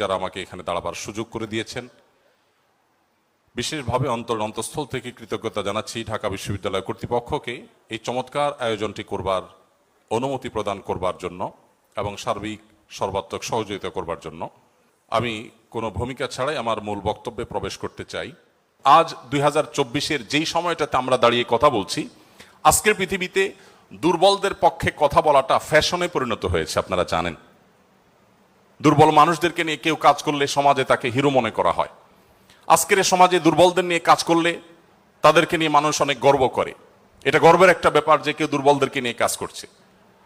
যারা আমাকে এখানে দাঁড়াবার সুযোগ করে দিয়েছেন, বিশেষভাবে অন্তঃস্থল থেকে কৃতজ্ঞতা জানাচ্ছি ঢাকা বিশ্ববিদ্যালয় কর্তৃপক্ষকে এই চমৎকার আয়োজনটি করবার অনুমতি প্রদান করবার জন্য এবং সার্বিক সর্বাত্মক সহযোগিতা করবার জন্য। আমি কোনো ভূমিকা ছাড়াই আমার মূল বক্তব্যে প্রবেশ করতে চাই। আজ 2024-এর যেই সময়টাতে আমরা দাঁড়িয়ে কথা বলছি, আজকের পৃথিবীতে দুর্বলদের পক্ষে কথা বলাটা ফ্যাশনে পরিণত হয়েছে। আপনারা জানেন, দুর্বল মানুষদেরকে নিয়ে কেউ কাজ করলে সমাজে তাকে হিরো মনে করা হয়। আজকের সমাজে দুর্বলদের নিয়ে কাজ করলে তাদেরকে নিয়ে মানুষ অনেক গর্ব করে। এটা গর্বের একটা ব্যাপার যে কেউ দুর্বলদেরকে নিয়ে কাজ করছে।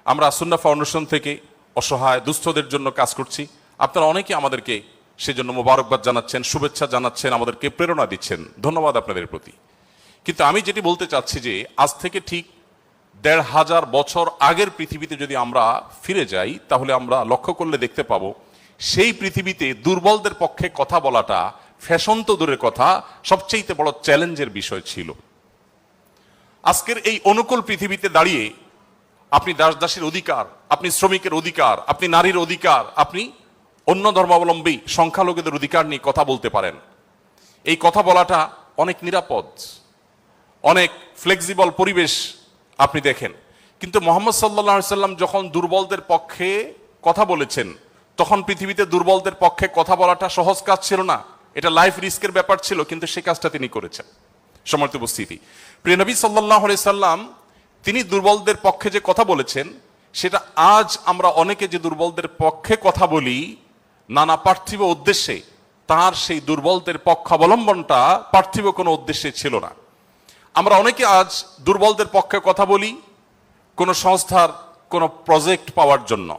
আমরা সুন্নাহ ফাউন্ডেশন থেকে অসহায় দুস্থদের জন্য কাজ করছি। আপনারা অনেকে আমাদেরকে সেজন্য মোবারকবাদ জানাচ্ছেন, শুভেচ্ছা জানাচ্ছেন, আমাদেরকে প্রেরণা দিচ্ছেন। ধন্যবাদ আপনাদের প্রতি। কিন্তু আমি যেটি বলতে চাচ্ছি যে আজ থেকে ঠিক ১৫০০ বছর আগের পৃথিবীতে যদি আমরা ফিরে যাই, তাহলে আমরা লক্ষ্য করলে দেখতে পাবো সেই পৃথিবীতে দুর্বলদের পক্ষে কথা বলাটা ফ্যাশন তো দূরের কথা, সবচেয়ে বড় চ্যালেঞ্জের বিষয় ছিল। আজকের এই অনুকূল পৃথিবীতে দাঁড়িয়ে আপনি দাস দাসীর অধিকার, আপনি শ্রমিকের অধিকার, আপনি নারীর অধিকার, আপনি অন্য ধর্মাবলম্বী সংখ্যালঘুদের অধিকার নিয়ে কথা বলতে পারেন। এই কথা বলাটা অনেক নিরাপদ, অনেক ফ্লেক্সিবল পরিবেশ আপনি দেখেন। কিন্তু মুহাম্মদ সাল্লাল্লাহু আলাইহি সাল্লাম যখন দুর্বলদের পক্ষে কথা বলেছেন, তখন পৃথিবীতে দুর্বলদের পক্ষে কথা বলাটা সহজ কাজ ছিল না। এটা লাইফ রিস্কের ব্যাপার ছিল, কিন্তু সেই কাজটা তিনি করেছেন। সম্মানিত উপস্থিতি, প্রিয় নবী সাল্লাল্লাহু আলাইহি সাল্লাম তিনি দুর্বলদের পক্ষে যে কথা বলেছেন, সেটা আজ আমরা অনেকে যে দুর্বলদের পক্ষে কথা বলি নানা পার্থিব উদ্দেশ্যে, তার সেই দুর্বলদের পক্ষাবলম্বনটা পার্থিব কোনো উদ্দেশ্যে ছিল না। আমরা অনেকে আজ দুর্বলদের পক্ষে কথা বলি কোনো সংস্থার কোনো প্রজেক্ট পাওয়ার জন্য।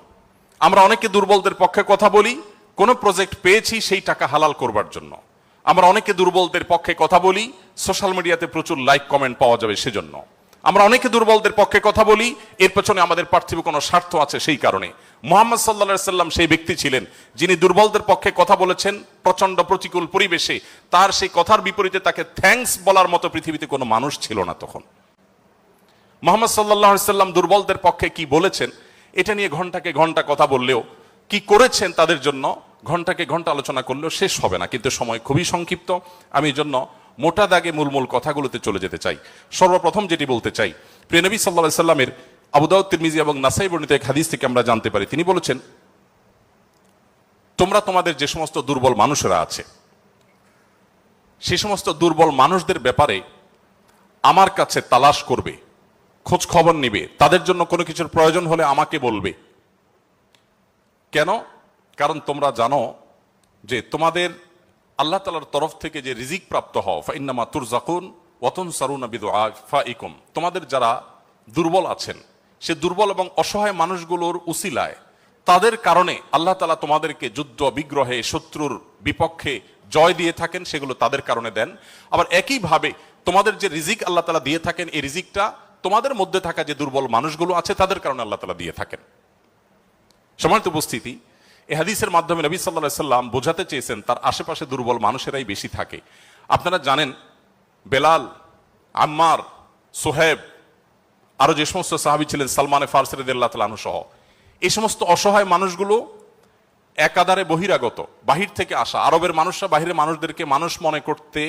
আমরা অনেকে দুর্বলদের পক্ষে কথা বলি কোনো প্রজেক্ট পেয়েছি সেই টাকা হালাল করবার জন্য। আমরা অনেকে দুর্বলদের পক্ষে কথা বলি সোশ্যাল মিডিয়াতে প্রচুর লাইক কমেন্ট পাওয়া যাবে সেজন্য। আমরা অনেকে দুর্বলদের পক্ষে কথা বলি এর পেছনে আমাদের পার্থিব কোনো স্বার্থ আছে সেই কারণে। মুহাম্মদ সাল্লাল্লাহু আলাইহি সাল্লাম সেই ব্যক্তি ছিলেন যিনি দুর্বলদের পক্ষে কথা বলেছেন প্রচন্ড প্রতিকূল পরিবেশে। তার সেই কথার বিপরীতে তাকে থ্যাঙ্কস বলার মতো পৃথিবীতে কোনো মানুষ ছিল না তখন। মুহাম্মদ সাল্লাল্লাহু আলাইহি সাল্লাম দুর্বলদের পক্ষে কি বলেছেন এটা নিয়ে ঘন্টাকে ঘন্টা কথা বললেও, কি করেছেন তাদের জন্য ঘন্টাকে ঘন্টা আলোচনা করলেও শেষ হবে না। কিন্তু সময় খুবই সংক্ষিপ্ত, আমি এই জন্য মোটা দাগে মূল কথাগুলোতে চলে যেতে চাই। সর্বপ্রথম যেটি বলতে চাই, প্রিয় নবী সাল্লাল্লাহু আলাইহি সাল্লামের আবু দাউদ, তিরমিজি এবং নাসাই বর্ণিত এক হাদিস থেকে আমরা জানতে পারি, তিনি বলেছেন, তোমরা তোমাদের যে সমস্ত দুর্বল মানুষেরা আছে সেই সমস্ত দুর্বল মানুষদের ব্যাপারে আমার কাছে তালাশ করবে, খোঁজ খবর নিবে, তাদের জন্য কোনো কিছুর প্রয়োজন হলে আমাকে বলবে। কেন? কারণ তোমরা জানো যে তোমাদের আল্লাহ তাআলার তরফ থেকে যে রিজিক প্রাপ্ত হও, ফাইন্নামা তুরজাকুন ওয়া তুনসারুনা বিদুআফাইকুম, তোমাদের যারা দুর্বল আছেন সে দুর্বল এবং অসহায় মানুষগুলোর উসিলায় তাদের কারণে আল্লাহ তাআলা তোমাদেরকে যুদ্ধ বিগ্রহে শত্রুর বিপক্ষে জয় দিয়ে থাকেন, সেগুলো তাদের কারণে দেন। আবার একইভাবে তোমাদের যে রিজিক আল্লাহ তাআলা দিয়ে থাকেন, এই রিজিকটা তোমাদের মধ্যে থাকা যে দুর্বল মানুষগুলো আছে তাদের কারণে আল্লাহ তাআলা দিয়ে থাকেন। সম্মানিত উপস্থিতি, এই হাদিসের মাধ্যমে নবী সাল্লাল্লাহু আলাইহি সাল্লাম বোঝাতে চেয়েছেন তার আশেপাশে দুর্বল মানুষেরাই বেশি থাকে। আপনারা জানেন বেলাল, আম্মার, সোহেব, আরো যে সমস্ত সাহাবী ছিলেন, সালমান ফারসি রাদিয়াল্লাহু তাআলা আনহু সহ, এই সমস্ত অসহায় মানুষগুলো একাধারে বহিরাগত, বাহির থেকে আসা। আরবের মানুষরা বাহিরের মানুষদেরকে মানুষ মনে করতে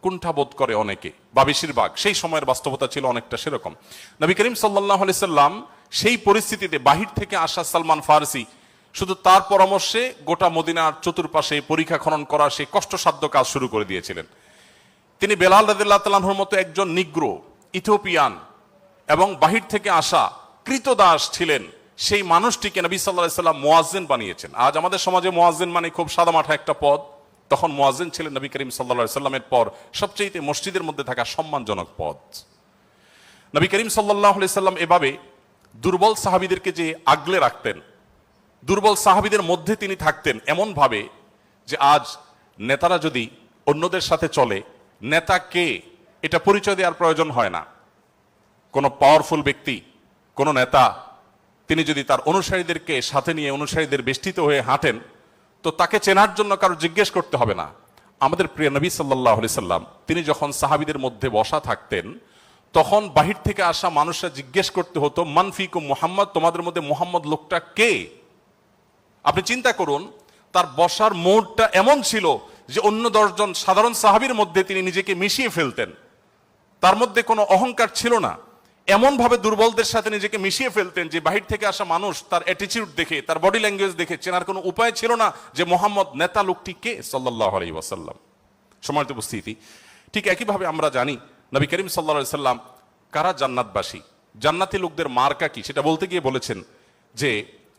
কুণ্ঠাবোধ করে অনেকে, বা বেশিরভাগ। সেই সময়ের বাস্তবতা ছিল অনেকটা সেরকম। নবী করিম সাল্লাল্লাহু আলাইহি সাল্লাম সেই পরিস্থিতিতে বাহির থেকে আসা সালমান ফারসি শুধু তার পরামর্শে গোটা মদিনার চতুর্পাশে পরীক্ষা খনন করার সেই কষ্টসাধ্য কাজ শুরু করে দিয়েছিলেন। তিনি বেলাল রাদিয়াল্লাহু তাআলা আনহুর মতো একজন নিগ্রো, ইথিওপিয়ান এবং বাহির থেকে আসা কৃতদাস ছিলেন, সেই মানুষটিকে নবী সাল্লাল্লাহু আলাইহি সাল্লাম মুয়াজ্জিন বানিয়েছেন। আজ আমাদের সমাজে মুয়াজ্জিন মানে খুব সাদামাঠা একটা পদ, তখন মুয়াজ্জিন ছিলেন নবী করিম সাল্লাল্লাহু আলাইহি সাল্লামের পর সবচেয়ে মসজিদের মধ্যে থাকা সম্মানজনক পদ। নবী করিম সাল্লাল্লাহু আলাইহি সাল্লাম এভাবে দুর্বল সাহাবীদেরকে যে আগলে রাখতেন, দুর্বল সাহাবীদের মধ্যে তিনি থাকতেন এমন ভাবে যে আজ নেতারা যদি অন্যদের সাথে চলে, নেতা কে এটা পরিচয় দেওয়ার প্রয়োজন হয় না। কোনো পাওয়ারফুল ব্যক্তি, কোনো নেতা, তিনি যদি তার অনুসারীদেরকে সাথে নিয়ে অনুসারীদের বেষ্টিত হয়ে হাঁটেন, তো তাকে চেনার জন্য কারো জিজ্ঞেস করতে হবে না। আমাদের প্রিয় নবী সাল্লাল্লাহু আলাইহি সাল্লাম তিনি যখন সাহাবীদের মধ্যে বসা থাকতেন, তখন বাহির থেকে আসা মানুষরা জিজ্ঞেস করতে হতো, মান ফিকুম মুহাম্মদ, তোমাদের মধ্যে মুহাম্মদ লোকটা কে? আপনি চিন্তা করুন, তার বসার মোড়টা এমন ছিল যে অন্য 10 জন সাধারণ সাহাবীর মধ্যে তিনি নিজেকে মিশিয়ে ফেলতেন। তার মধ্যে কোনো অহংকার ছিল না, এমন ভাবে দুর্বলদের সাথে নিজেকে মিশিয়ে ফেলতেন যে বাহির থেকে আসা মানুষ তার অ্যাটিটিউড দেখে, তার বডি ল্যাঙ্গুয়েজ দেখে চেনার কোনো উপায় ছিল না যে মোহাম্মদ নেতা লোকটি কে, সাল্লাল্লাহু আলাইহি ওয়াসাল্লাম। সম্মানিত উপস্থিতি, ঠিক একইভাবে আমরা জানি নবী করিম সাল্লাল্লাহু আলাইহি সাল্লাম কারা জান্নাতবাসী, জান্নাতি লোকদের মার্কা কি, সেটা বলতে গিয়ে বলেছেন যে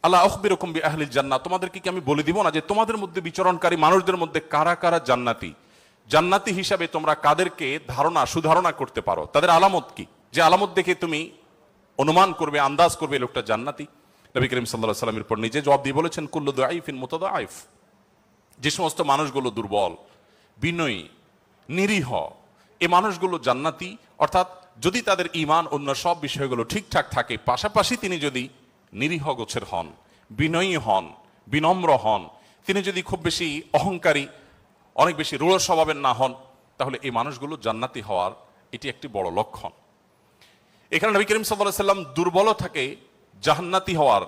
আল্লাহ আখবিরুকুম বিআহলিল জান্নাহ, তোমাদেরকে কি আমি বলে দিব না যে তোমাদের মধ্যে বিচরণকারী মানুষদের মধ্যে কারা কারা জান্নাতি, জান্নাতি হিসাবে তোমরা কাদেরকে সুধারণা করতে পারো, তাদের আলামত কি, যে আলামত দেখে তুমি অনুমান করবে, আন্দাজ করবে লোকটা জান্নাতি। নবী করিম সাল্লাল্লাহু আলাইহি সাল্লামের পর নিজে জবাব দিয়ে বলেছেন কুল্লু দাঈফিন মুতাদাঈফ, যে সমস্ত মানুষগুলো দুর্বল, বিনয়ী, নিরীহ, এই মানুষগুলো জান্নাতি। অর্থাৎ যদি তাদের ঈমান অন্য সব বিষয়গুলো ঠিকঠাক থাকে, পাশাপাশি তিনি যদি নিরীহ গোছের হন, বিনয়ী হন, বিনম্র হন, তিনি যদি খুব বেশি অহংকারী, অনেক বেশি রূঢ় স্বভাবের না হন, তাহলে এই মানুষগুলো জান্নাতি হওয়ার এটি একটি বড় লক্ষণ। এখানে নবী করিম সাল্লাল্লাহু আলাইহি সাল্লাম দুর্বলতাকে জান্নাতি হওয়ার,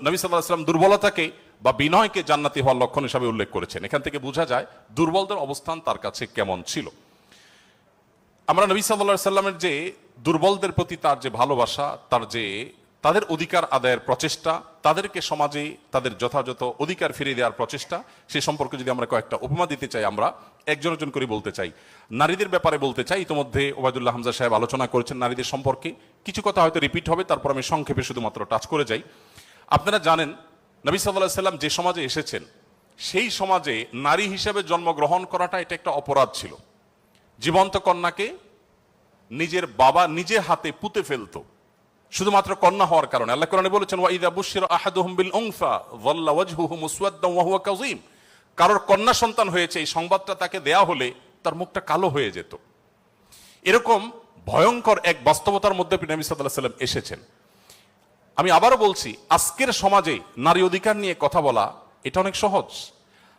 নবী সাল্লাল্লাহু আলাইহি সাল্লাম দুর্বলতাকে বা বিনয়কে জান্নাতি হওয়ার লক্ষণ হিসাবে উল্লেখ করেছেন। এখান থেকে বোঝা যায় দুর্বলদের অবস্থান তার কাছে কেমন ছিল। আমরা নবী সাল্লাল্লাহু আলাইহি সাল্লামের যে দুর্বলদের প্রতি তার যে ভালোবাসা, তার যে তাদের অধিকার আদায়ের প্রচেষ্টা, তাদেরকে সমাজে তাদের যথাযথ অধিকার ফিরিয়ে দেওয়ার প্রচেষ্টা, সে সম্পর্কে যদি আমরা কয়েকটা উপমা দিতে চাই, আমরা একজন করে বলতে চাই। নারীদের ব্যাপারে বলতে চাই, ইতিমধ্যে ওবায়দুল্লাহ হামজা সাহেব আলোচনা করেছেন নারীদের সম্পর্কে, কিছু কথা হয়তো রিপিট হবে, তারপর আমি সংক্ষেপে শুধুমাত্র টাচ করে যাই। আপনারা জানেন নবী সাল্লাল্লাহু আলাইহি সাল্লাম যে সমাজে এসেছেন, সেই সমাজে নারী হিসেবে জন্মগ্রহণ করাটা এটা একটা অপরাধ ছিল। জীবন্ত কন্যাকে নিজের বাবা নিজে হাতে পুঁতে ফেলতো শুধুমাত্র কন্যা হওয়ার কারণে। আল্লাহ কোরআনে বলেছেন ওয়া ইযা বুশিরা আহাদুহুম বিল উনসা যাল্লা ওয়াজহুহু মুসওয়াদ্দান ওয়া হুয়া কাযীম, কারোর কন্যা সন্তান হয়েছে এই সংবাদটা তাকে দেয়া হলে তার মুখটা কালো হয়ে যেত। এরকম ভয়ঙ্কর এক বাস্তবতার মধ্যে নবী সাল্লাল্লাহু আলাইহি সাল্লাম এসেছেন। আমি আবারও বলছি, আজকের সমাজে নারী অধিকার নিয়ে কথা বলা এটা অনেক সহজ।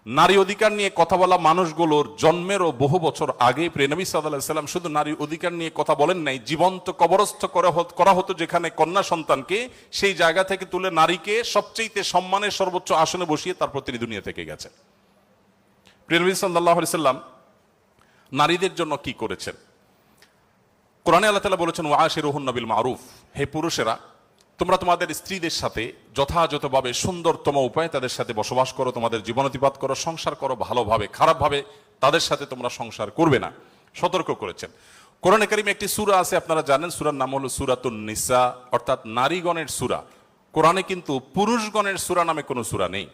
নারী অধিকার নিয়ে কথা বলা মানুষগুলোর জন্মেরও বহু বছর আগে নবী সাল্লাল্লাহু আলাইহি সাল্লাম শুধু নারী অধিকার নিয়ে কথা বলেন নাই, জীবন্ত কবরস্থ করা হতো যেখানে কন্যা সন্তানকে, সেই জায়গা থেকে তুলে নারীকে সবচেয়ে সম্মানের সর্বোচ্চ আসনে বসিয়ে তারপর তিনি দুনিয়া থেকে গেছেন। নবী সাল্লাল্লাহু আলাইহি সাল্লাম নারীদের জন্য কি করেছেন? কোরআনে আল্লাহ তাআলা বলেছেন ওয়াশিরুহুন্না বিল মারুফ, হে পুরুষেরা তোমরা তোমাদের স্ত্রীদের সাথে যথাযথভাবে সুন্দরতম উপায়ে তাদের সাথে বসবাস করো, তোমাদের জীবনাতিপাত করো, সংসার করো ভালোভাবে, খারাপভাবে তাদের সাথে তোমরা সংসার করবে না, সতর্ক করেছেন। কোরআনে কারিমে একটি সূরা আছে, আপনারা জানেন, সূরার নাম হলো সূরাতুন নিসা, অর্থাৎ নারীগণের সূরা। কোরআনে কিন্তু পুরুষগণের সূরা নামে কোনো সূরা নেই,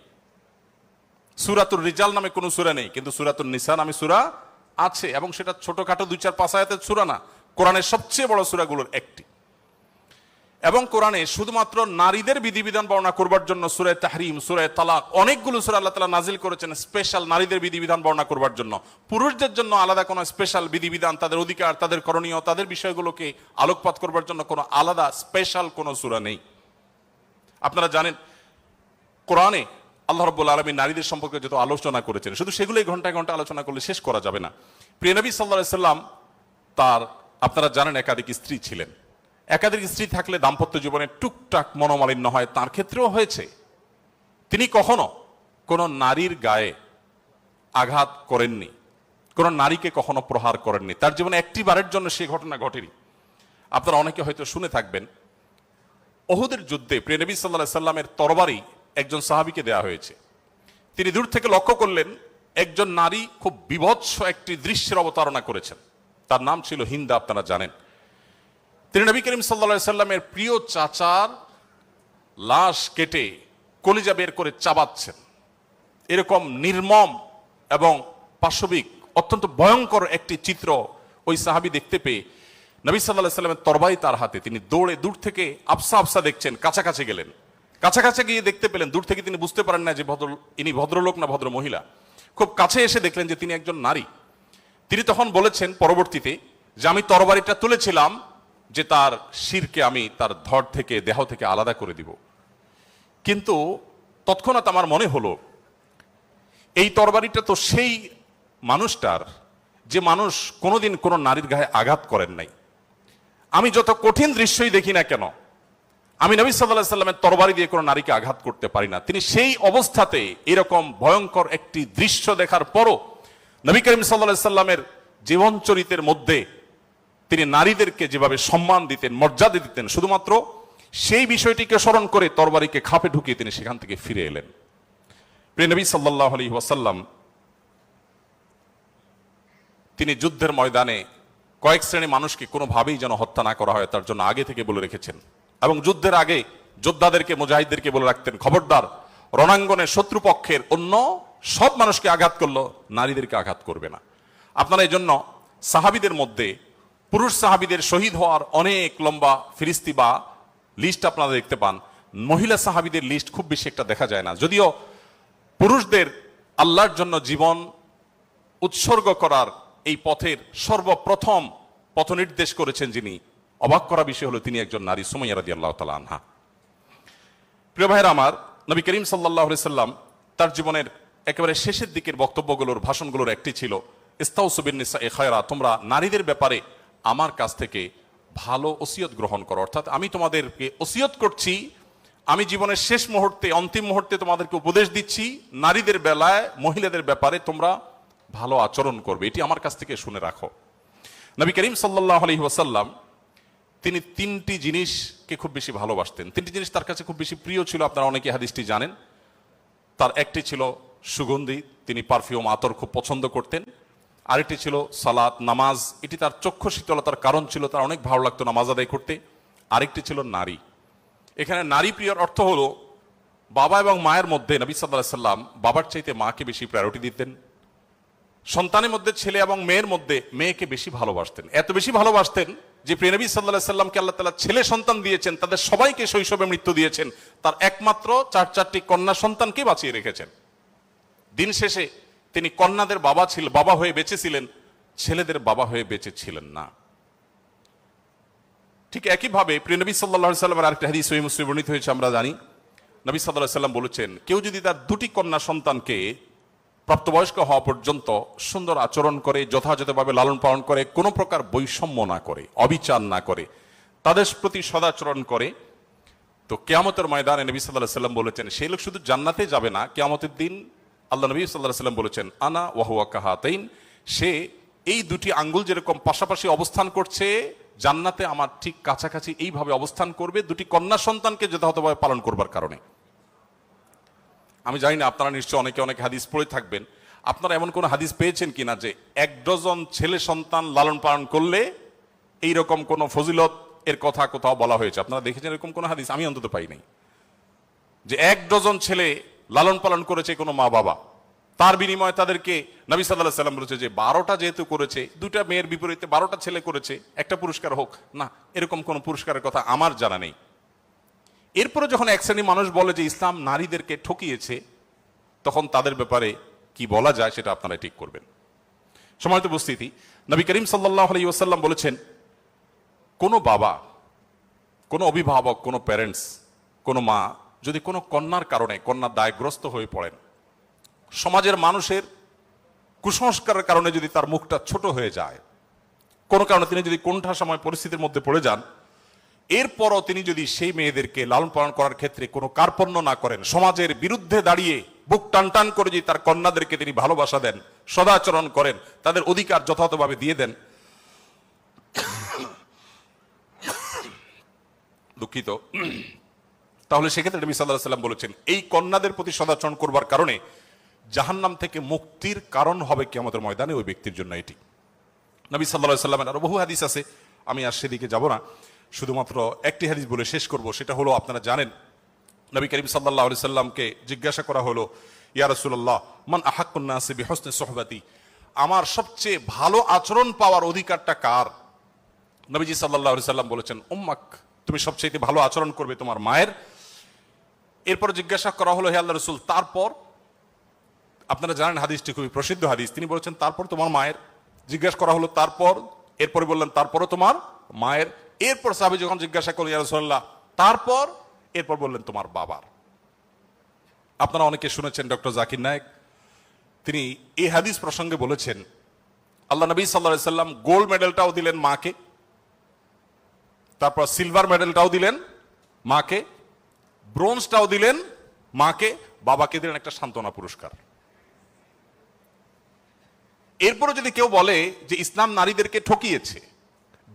সূরাতুর রিজাল নামে কোনো সূরা নেই, কিন্তু সূরাতুন নিসা নামে সূরা আছে, এবং সেটা ছোটখাটো 2-4-5 আয়াতের সূরা না, কোরআনের সবচেয়ে বড় সূরাগুলোর একটি। এবং কোরআনে শুধুমাত্র নারীদের বিধিবিধান বর্ণনা করবার জন্য সূরা তাহরিম, সূরা তালাক, অনেকগুলো সূরা আল্লাহ তাআলা নাজিল করেছেন স্পেশাল নারীদের বিধিবিধান বর্ণনা করবার জন্য। পুরুষদের জন্য আলাদা কোনো স্পেশাল বিধিবিধান, তাদের অধিকার, তাদের করণীয়, তাদের বিষয়গুলোকে আলোকপাত করবার জন্য কোনো আলাদা স্পেশাল কোনো সূরা নেই। আপনারা জানেন কোরআনে আল্লাহ রাব্বুল আলামিন নারীদের সম্পর্কে যত আলোচনা করেছেন, শুধু সেগুলোই ঘন্টায় ঘন্টা আলোচনা করলে শেষ করা যাবে না। প্রিয় নবী সাল্লাল্লাহু আলাইহি সাল্লাম তার, আপনারা জানেন, একাধিক স্ত্রী ছিলেন। একাধিক স্ত্রী থাকলে দাম্পত্য জীবনে টুকটাক মনোমালিন্য হয়, তার ক্ষেত্রেও হয়েছে। তিনি কখনো কোনো নারীর গায়ে আঘাত করেননি, কোনো নারীকে কখনো প্রহার করেননি, তার জীবনে একটি বারের জন্য সে ঘটনা ঘটেনি। আপনারা অনেকে হয়তো শুনে থাকবেন, উহুদের যুদ্ধে প্রিয় নবী সাল্লাল্লাহু আলাইহি সাল্লামের তরবারি একজন সাহাবীকে দেয়া হয়েছে। তিনি দূর থেকে লক্ষ্য করলেন একজন নারী খুব বিভৎস একটি দৃশ্যের অবতারণা করেছেন, তার নাম ছিল হিন্দা, আপনারা জানেন। তিনি নবী করিম সাল্লাল্লাহু আলাইহি সাল্লামের প্রিয় চাচার লাশ কেটে কলিজা বের করে চাবাচ্ছেন। এরকম নির্মম এবং পাশবিক অত্যন্ত ভয়ঙ্কর একটি চিত্র ওই সাহাবী দেখতে পেয়ে নবী সাল্লাল্লাহু আলাইহি সাল্লামের তরবারি তার হাতে, তিনি দৌড়ে দূর থেকে আফসা আফসা দেখছেন, কাছাকাছি গেলেন। কাছাকাছি গিয়ে দেখতে পেলেন, দূর থেকে তিনি বুঝতে পারেন না যে ইনি ভদ্রলোক না ভদ্র মহিলা। খুব কাছে এসে দেখলেন যে তিনি একজন নারী। তিনি তখন বলেছেন পরবর্তীতে যে আমি তরবারিটা তুলেছিলাম যে তার শিরকে আমি তার ধড় থেকে, দেহ থেকে আলাদা করে দিব, কিন্তু তৎক্ষণাৎ আমার মনে হলো এই তরবারিটা তো সেই মানুষটার যে মানুষ কোনোদিন কোনো নারীর গায়ে আঘাত করেন নাই। আমি যত কঠিন দৃশ্যই দেখি না কেন, আমি নবী সাল্লাল্লাহু আলাইহি সাল্লামের তরবারি দিয়ে কোনো নারীকে আঘাত করতে পারি না। তিনি সেই অবস্থাতে এরকম ভয়ঙ্কর একটি দৃশ্য দেখার পরও নবী করিম সাল্লাল্লাহু আলাইহি সাল্লামের জীবন চরিত্রের মধ্যে তিনি নারীদেরকে যেভাবে সম্মান দিতেন, মর্যাদা দিতেন, শুধুমাত্র সেই বিষয়টিকে স্মরণ করে তরবারিকে খাপে ঢুকিয়ে তিনি সেখান থেকে ফিরে এলেন। প্রিয় নবী সাল্লাল্লাহু আলাইহি ওয়াসাল্লাম তিনি যুদ্ধের ময়দানে কয়েক শ্রেণী মানুষকে কোনোভাবেই যেন হত্যা না করা হয় তার জন্য আগে থেকে বলে রেখেছেন, এবং যুদ্ধের আগে যোদ্ধাদেরকে, মুজাহিদদেরকে বলে রাখতেন, খবরদার রণাঙ্গনে শত্রুপক্ষের অন্য সব মানুষকে আঘাত করলো, নারীদেরকে আঘাত করবে না। আপনারা এই জন্য সাহাবীদের মধ্যে পুরুষ সাহাবীদের শহীদ হওয়ার অনেক লম্বা ফিরিস্তি বা লিস্ট আপনারা দেখতে পান। মহিলা সাহাবীদের লিস্ট খুব বেশি একটা দেখা যায় না, যদিও পুরুষদের আল্লাহর জন্য জীবন উৎসর্গ করার এই পথের সর্বপ্রথম পথ নির্দেশ করেছেন যিনি, অবাক করা বিষয় হলো তিনি একজন নারী, সুমাইয়া রাদিয়াল্লাহু তাআলা আনহা। প্রিয় ভাইরা আমার, নবী করিম সাল্লাল্লাহু আলাইহি সাল্লাম তার জীবনের একেবারে শেষের দিকের বক্তব্যগুলোর, ভাষণগুলোর একটি ছিল ইস্তাউসু বিন-নিসাই খায়রা, তোমরা নারীদের ব্যাপারে আমার কাছ থেকে ভালো ওসিয়ত গ্রহণ করো। অর্থাৎ আমি তোমাদেরকে ওসিয়ত করছি, আমি জীবনের শেষ মুহূর্তে, অন্তিম মুহূর্তে তোমাদেরকে উপদেশ দিচ্ছি, নারীদের বেলায়, মহিলাদের ব্যাপারে তোমরা ভালো আচরণ করবে, এটি আমার কাছ থেকে শুনে রাখো। নবী করিম সাল্লাল্লাহু আলাইহি ওয়াসাল্লাম তিনি তিনটি জিনিসকে খুব বেশি ভালোবাসতেন, তিনটি জিনিস তার কাছে খুব বেশি প্রিয় ছিল। আপনারা অনেকে হাদিসটি জানেন। তার একটি ছিল সুগন্ধি, তিনি পারফিউম, আতর খুব পছন্দ করতেন। আরেকটি ছিল সালাত, নামাজ, এটি তার চক্ষু শীতলতার কারণ ছিল, তার অনেক ভালো লাগতো নামাজ আদায় করতে। আরেকটি ছিল নারী। এখানে নারী প্রিয়র অর্থ হলো বাবা এবং মায়ের মধ্যে নবী সাল্লাল্লাহু আলাইহি সাল্লাম বাবার চাইতে মাকে বেশি প্রায়োরিটি দিতেন। সন্তানের মধ্যে ছেলে এবং মেয়ের মধ্যে মেয়েকে বেশি ভালোবাসতেন, এত বেশি ভালোবাসতেন যে প্রিয় নবী সাল্লাল্লাহু আলাইহি সাল্লামকে আল্লাহ তাআলা ছেলে সন্তান দিয়েছেন, তাদের সবাইকে শৈশবে মৃত্যু দিয়েছেন, তার একমাত্র চারটি কন্যা সন্তানকে বাঁচিয়ে রেখেছেন। দিন শেষে তিনি কন্যাদের বাবা হয়ে বেঁচেছিলেন, ছেলেদের বাবা হয়ে বেঁচে ছিলেন না। ঠিক একইভাবে প্রিয় নবী সাল্লাল্লাহু আলাইহি সাল্লামের আরেকটা হাদিস সহিহ মুসলিমে বর্ণিত হয়েছে, আমরা জানি নবী সাল্লাল্লাহু আলাইহি সাল্লাম বলেছেন, কেউ যদি তার দুটি কন্যা সন্তানকে প্রাপ্তবয়স্ক হওয়া পর্যন্ত সুন্দর আচরণ করে, যথাযথভাবে লালন পালন করে, কোনো প্রকার বৈষম্য না করে, অবিচার না করে, তাদের প্রতি সদাচরণ করে, তো কিয়ামতের ময়দানে নবী সাল্লাল্লাহু আলাইহি সাল্লাম বলেছেন সেই লোক শুধু জান্নাতে যাবে না, কিয়ামতের দিন আল্লাহ নবী সাল্লাল্লাহু আলাইহি সাল্লাম বলেছেন আনা ওয়া হুয়া কাহাতাইন, সে এই দুটি আঙ্গুল যেরকম পাশাপাশি অবস্থান করছে জান্নাতে আমার ঠিক কাছাকাছি এইভাবে অবস্থান করবে, দুটি কন্যা সন্তানকে যথাযথভাবে পালন করবার কারণে। আমি জানি না আপনারা নিশ্চয় অনেকে অনেক হাদিস পড়ে থাকবেন, আপনারা এমন কোন হাদিস পেয়েছেন কিনা যে 1 ডজন ছেলে সন্তান লালন পালন করলে এইরকম কোন ফজিলত এর কথা কোথাও বলা হয়েছে? আপনারা দেখেছেন এরকম কোন হাদিস? আমি অন্তত পাই নাই যে 1 ডজন ছেলে লালন পালন করেছে কোনো মা বাবা, তার বিনিময়ে তাদেরকে নবী সাল্লাল্লাহু আলাইহি সাল্লাম বলেছে যে 12টা যেহেতু করেছে, দুটা মেয়ের বিপরীতে 12টা ছেলে করেছে, একটা পুরস্কার হোক না, এরকম কোন পুরস্কারের কথা আমার জানা নেই। এরপরে যখন এক শ্রেণী মানুষ বলে যে ইসলাম নারীদেরকে ঠকিয়েছে, তখন তাদের ব্যাপারে কি বলা যায় সেটা আপনারা ঠিক করবেন। সম্মানিত উপস্থিতি, নবী করিম সাল্লাল্লাহু আলাইহি ওয়াসাল্লাম বলেছেন, কোনো বাবা, কোনো অভিভাবক, কোনো প্যারেন্টস, কোনো মা যদি কোনো কন্যার কারণে কন্যা দায়গ্রস্ত হয়ে পড়েন, সমাজের মানুষের কুসংস্কারের কারণে যদি তার মুখটা ছোট হয়ে যায়, কোনো কারণে তিনি যদি কোণঠা সময় পরিস্থিতির মধ্যে পড়ে যান, এরপরও তিনি যদি সেই মেয়েদেরকে লালন পালন করার ক্ষেত্রে কোনো কার্পণ্য না করেন, সমাজের বিরুদ্ধে দাঁড়িয়ে বুক টান টান করে যদি তার কন্যাদেরকে তিনি ভালোবাসা দেন, সদাচরণ করেন, তাদের অধিকার যথাযথভাবে দিয়ে দেন, দুঃখিত, তাহলে সেক্ষেত্রে নবী সাল্লাল্লাহু আলাইহি ওয়াসাল্লাম বলেছেন এই কন্যাদের প্রতি সদাচরণ করবার কারণে জাহান্নাম থেকে মুক্তির কারণ হবে কিয়ামতের ময়দানে ওই ব্যক্তির জন্য। এটি নবী সাল্লাল্লাহু আলাইহি ওয়াসাল্লামের আরো বহু হাদিস আছে, আমি আর সেদিকে যাব না, শুধুমাত্র একটি হাদিস বলে শেষ করব। সেটা হলো, আপনারা জানেন নবী করিম সাল্লাল্লাহু আলাইহি সাল্লামকে জিজ্ঞাসা করা হলো, ইয়া রাসূলুল্লাহ মান আহাক্কুন নাসি বিহুসনি সুহবাতি, আমার সবচেয়ে ভালো আচরণ পাওয়ার অধিকারটা কার? নবীজি সাল্লাল্লাহু আলাইহি সাল্লাম বলেছেন উম্মাক, তুমি সবচেয়ে ভালো আচরণ করবে তোমার মায়ের। এরপর জিজ্ঞাসা করা হলো, হে আল্লাহর রাসূল তারপর? আপনারা জানেন হাদিসটি খুবই প্রসিদ্ধ হাদিস, তিনি বলেছেন তারপর তোমার মায়ের। জিজ্ঞাসা করা হলো তারপর, এরপরে বললেন তারপরও তোমার মায়ের। এরপর সাহাবী যখন জিজ্ঞাসা করলেন ইয়া রাসূলুল্লাহ তারপর, এরপর বললেন তোমার বাবার। আপনারা অনেকে শুনেছেন ডক্টর জাকির নায়েক, তিনি এই হাদিস প্রসঙ্গে বলেছেন আল্লাহ নবী সাল্লাল্লাহু আলাইহি সাল্লাম গোল্ড মেডেলটাও দিলেন মাকে, তারপর সিলভার মেডেলটাও দিলেন মাকে, ব্রোঞ্জটাও দিলেন মাকে, বাবাকে দিলেন একটা সান্ত্বনা পুরস্কার। এরপরে যদি কেউ বলে যে ইসলাম নারীদেরকে ঠকিয়েছে,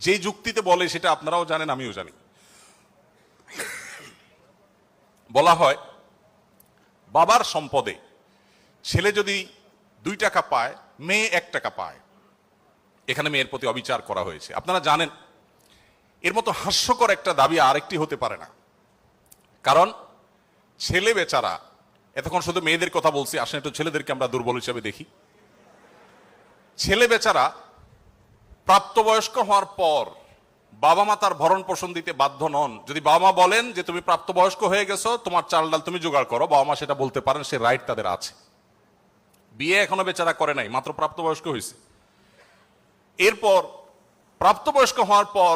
যে যুক্তিতে বলে সেটা আপনারাও জানেন আমিও জানি। বলা হয় বাবার সম্পদে ছেলে যদি 2 টাকা পায়, মেয়ে 1 টাকা পায়, এখানে মেয়ের প্রতি অবিচার করা হয়েছে। আপনারা জানেন এর মতো হাস্যকর একটা দাবি আরেকটি হতে পারে না। কারণ ছেলে বেচারা, এতক্ষণ শুধু মেয়েদের কথা বলছি, আসলে একটু ছেলেদেরকে আমরা দুর্বল হিসেবে দেখি। ছেলে বেচারা প্রাপ্তবয়স্ক হওয়ার পর বাবা মা তার ভরণ পোষণ দিতে বাধ্য নন। যদি বাবা মা বলেন যে তুমি প্রাপ্তবয়স্ক হয়ে গেছো, তোমার চাল ডাল তুমি জোগাড় করো, বাবা মা সেটা বলতে পারেন, সে রাইট তাদের আছে। বিয়ে এখনো বেচারা করে নাই, মাত্র প্রাপ্তবয়স্ক হয়েছে। এরপর প্রাপ্তবয়স্ক হওয়ার পর